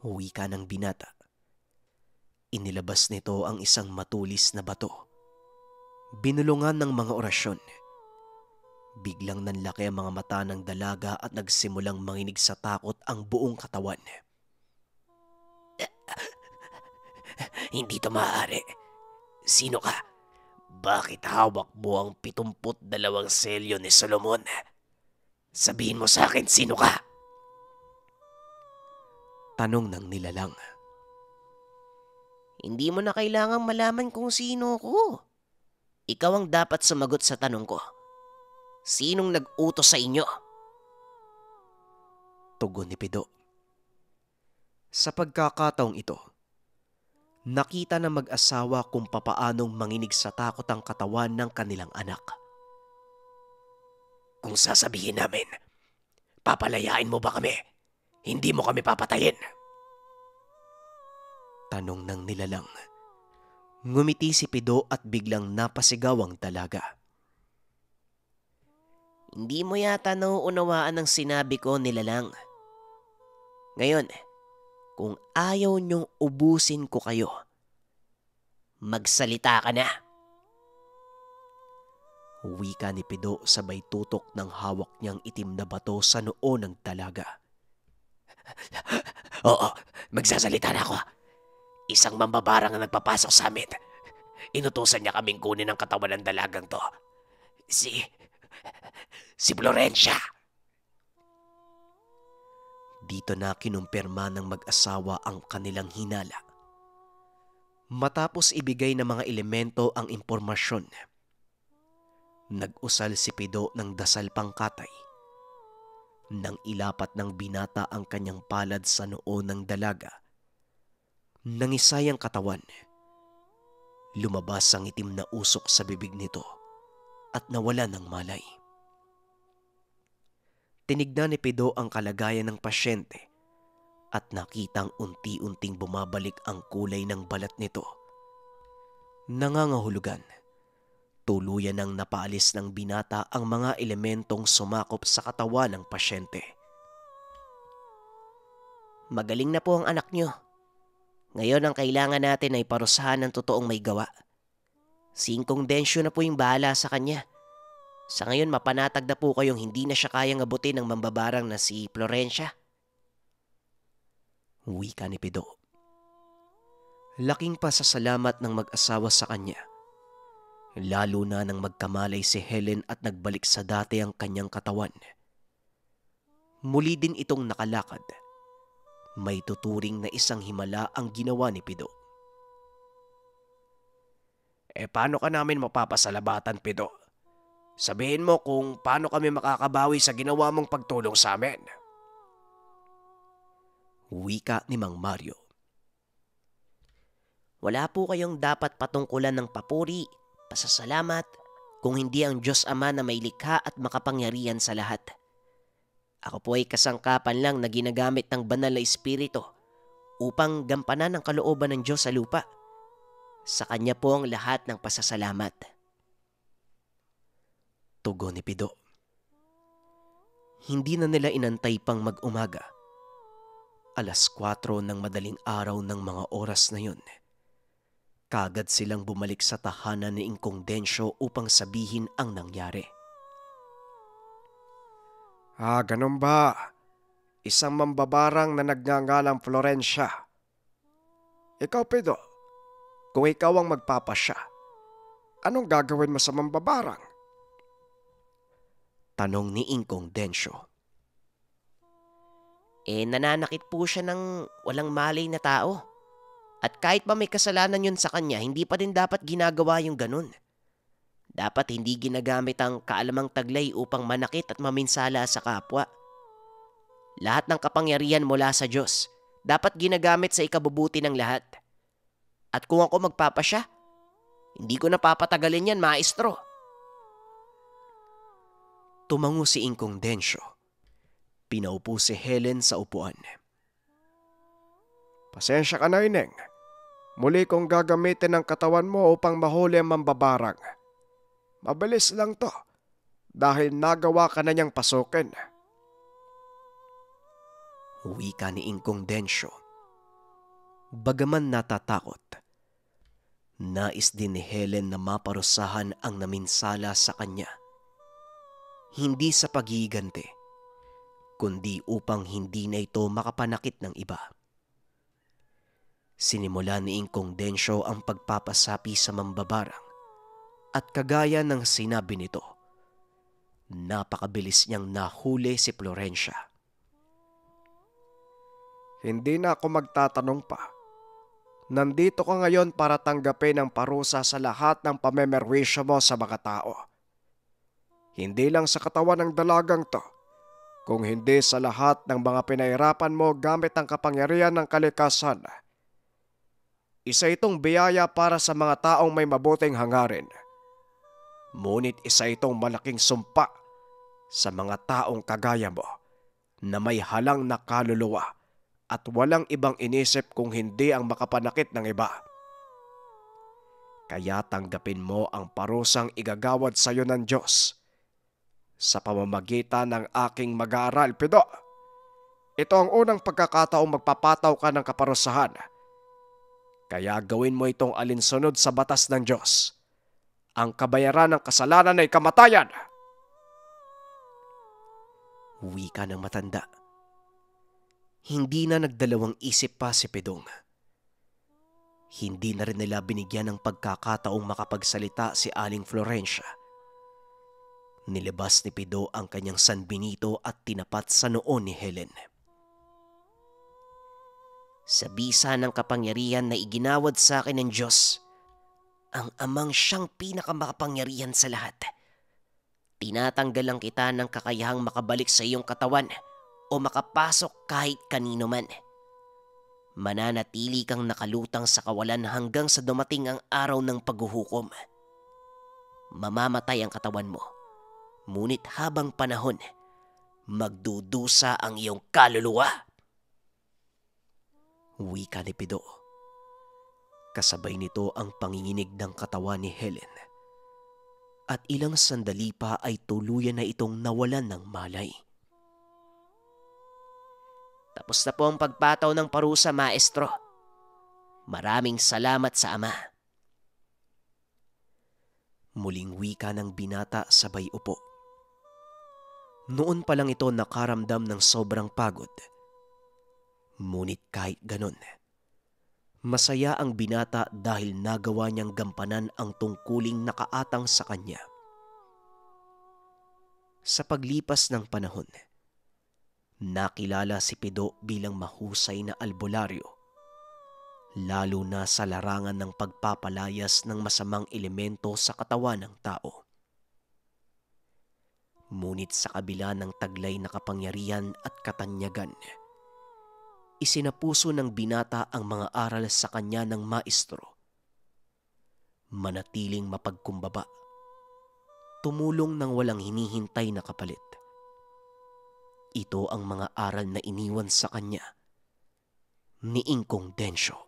Speaker 2: Huwi ka ng binata. Inilabas nito ang isang matulis na bato. Binulungan ng mga orasyon. Biglang nanlaki ang mga mata ng dalaga at nagsimulang manginig sa takot ang buong katawan. Hindi to maaari. Sino ka? Bakit hawak mo ang 72 selyo ni Solomon? Sabihin mo sa akin, sino ka? Tanong ng nilalang. Hindi mo na kailangang malaman kung sino ko. Ikaw ang dapat sumagot sa tanong ko. Sinong nag-utos sa inyo? Tugon ni Pido. Sa pagkakataong ito, nakita ng mag-asawa kung papaanong manginig sa takot ang katawan ng kanilang anak. Kung sasabihin namin, papalayain mo ba kami? Hindi mo kami papatayin? Tanong ng nilalang. Ngumiti si Pido at biglang napasigaw ang dalaga. Hindi mo yata nauunawaan ang sinabi ko, nilalang. Ngayon, kung ayaw niyong ubusin ko kayo, magsalita ka na. Wika ni Pido sabay tutok ng hawak niyang itim na bato sa noo ng dalaga. Oo, magsasalita na ako. Isang mambabarang ang nagpapasok sa amin. Inutusan niya kaming kunin ang katawan ng dalagang to. Si Florencia. Dito na kinumpirma ng mag-asawa ang kanilang hinala. Matapos ibigay ng mga elemento ang impormasyon, nag-usal si Pido ng dasal pangkatay. Nang ilapat ng binata ang kanyang palad sa noo ng dalaga, nangisay ang katawan. Lumabas ang itim na usok sa bibig nito at nawala ng malay. Tinignan ni Pido ang kalagayan ng pasyente at nakitang unti-unting bumabalik ang kulay ng balat nito. Nangangahulugan, tuluyan nang napaalis ng binata ang mga elementong sumakop sa katawan ng pasyente. Magaling na po ang anak niyo. Ngayon ang kailangan natin ay parusahan ng totoong may gawa. Si Ingkong Densyo na po yung bahala sa kanya. Sa ngayon mapanatag na po kayong hindi na siya kayang abutin ng mambabarang na si Florencia. Wika ni Pido. Laking pasasalamat ng mag-asawa sa kanya. Lalo na nang magkamalay si Helen at nagbalik sa dati ang kanyang katawan. Muli din itong nakalakad. May tuturing na isang himala ang ginawa ni Pido. Paano ka namin mapapasalamatan, Pido? Sabihin mo kung paano kami makakabawi sa ginawa mong pagtulong sa amin. Wika ni Mang Mario. Wala po kayong dapat patungkulan ng papuri, pasasalamat, kung hindi ang Diyos Ama na may likha at makapangyarihan sa lahat. Ako po ay kasangkapan lang na ginagamit ng banal na espiritu upang gampanan ang kalooban ng Diyos sa lupa. Sa Kanya po ang lahat ng pasasalamat. Tugon ni Pido. Hindi na nila inantay pang mag-umaga. 4:00 ng madaling araw ng mga oras na yun. Kagad silang bumalik sa tahanan ni Ingkong Densyo upang sabihin ang nangyari.
Speaker 3: Ganun ba? Isang mambabarang na nagngangalang Florencia. Ikaw, Pido, kung ikaw ang magpapasya, anong gagawin mo sa mambabarang?
Speaker 2: Tanong ni Ingkong Densyo. Nananakit po siya ng walang malay na tao. At kahit pa may kasalanan yun sa kanya, hindi pa din dapat ginagawa yung ganun. Dapat hindi ginagamit ang kaalamang taglay upang manakit at maminsala sa kapwa. Lahat ng kapangyarihan mula sa Diyos, dapat ginagamit sa ikabubuti ng lahat. At kung ako magpapasya, hindi ko napapatagalin yan, maestro. Tumango si Ingkong Densyo. Pinaupo si Helen sa upuan.
Speaker 3: Pasensya ka na, Ineng. Muli kong gagamitin ang katawan mo upang mahuli ang mambabarang. Mabilis lang to dahil nagawa ka na niyang pasukin.
Speaker 2: Wika ni Ingkong Densyo. Bagaman natatakot, nais din ni Helen na maparusahan ang naminsala sa kanya. Hindi sa paghihiganti, kundi upang hindi na ito makapanakit ng iba. Sinimula ni Ingkong Densyo ang pagpapasapi sa mambabarang at kagaya ng sinabi nito, napakabilis niyang nahuli si Florencia.
Speaker 3: Hindi na ako magtatanong pa. Nandito ka ngayon para tanggapin ang parusa sa lahat ng pamemerwisyo mo sa mga tao. Hindi lang sa katawan ng dalagang to, kung hindi sa lahat ng mga pinahirapan mo gamit ang kapangyarihan ng kalikasan. Isa itong biyaya para sa mga taong may mabuting hangarin. Ngunit isa itong malaking sumpa sa mga taong kagaya mo na may halang na kaluluwa at walang ibang inisip kung hindi ang makapanakit ng iba. Kaya tanggapin mo ang parusang igagawad sa iyo ng Diyos sa pamamagitan ng aking mag-aaral, Pido. Ito ang unang pagkakataong magpapataw ka ng kaparusahan. Kaya gawin mo itong alinsunod sa batas ng Diyos. Ang kabayaran ng kasalanan ay kamatayan.
Speaker 2: Wika ng matanda. Hindi na nagdalawang isip pa si Pidong. Hindi na rin nila binigyan ng pagkakataong makapagsalita si Aling Florencia. Nilabas ni Pido ang kanyang sanbinito at tinapat sa noon ni Helen.
Speaker 4: Sa bisa ng kapangyarihan na iginawad sa akin ng Diyos, ang amang siyang pinakamakapangyarihan sa lahat, tinatanggalan kita ng kakayahang makabalik sa iyong katawan o makapasok kahit kanino man. Mananatili kang nakalutang sa kawalan hanggang sa dumating ang araw ng paghuhukom. Mamamatay ang katawan mo, ngunit habang panahon, magdudusa ang iyong kaluluwa.
Speaker 2: Wika ni Pido. Kasabay nito ang panginginig ng katawan ni Helen. At ilang sandali pa ay tuluyan na itong nawalan ng malay.
Speaker 4: Tapos na po ang pagpataw ng parusa, Maestro. Maraming salamat sa Ama.
Speaker 2: Muling wika ng binata sabay upo. Noon pa lang ito nakaramdam ng sobrang pagod. Ngunit kahit ganon, masaya ang binata dahil nagawa niyang gampanan ang tungkuling nakaatang sa kanya. Sa paglipas ng panahon, nakilala si Pido bilang mahusay na albularyo, lalo na sa larangan ng pagpapalayas ng masamang elemento sa katawan ng tao. Ngunit sa kabila ng taglay na kapangyarihan at katanyagan, isinapuso ng binata ang mga aral sa kanya ng maestro. Manatiling mapagkumbaba, tumulong ng walang hinihintay na kapalit. Ito ang mga aral na iniwan sa kanya ni Ingkong Densyo.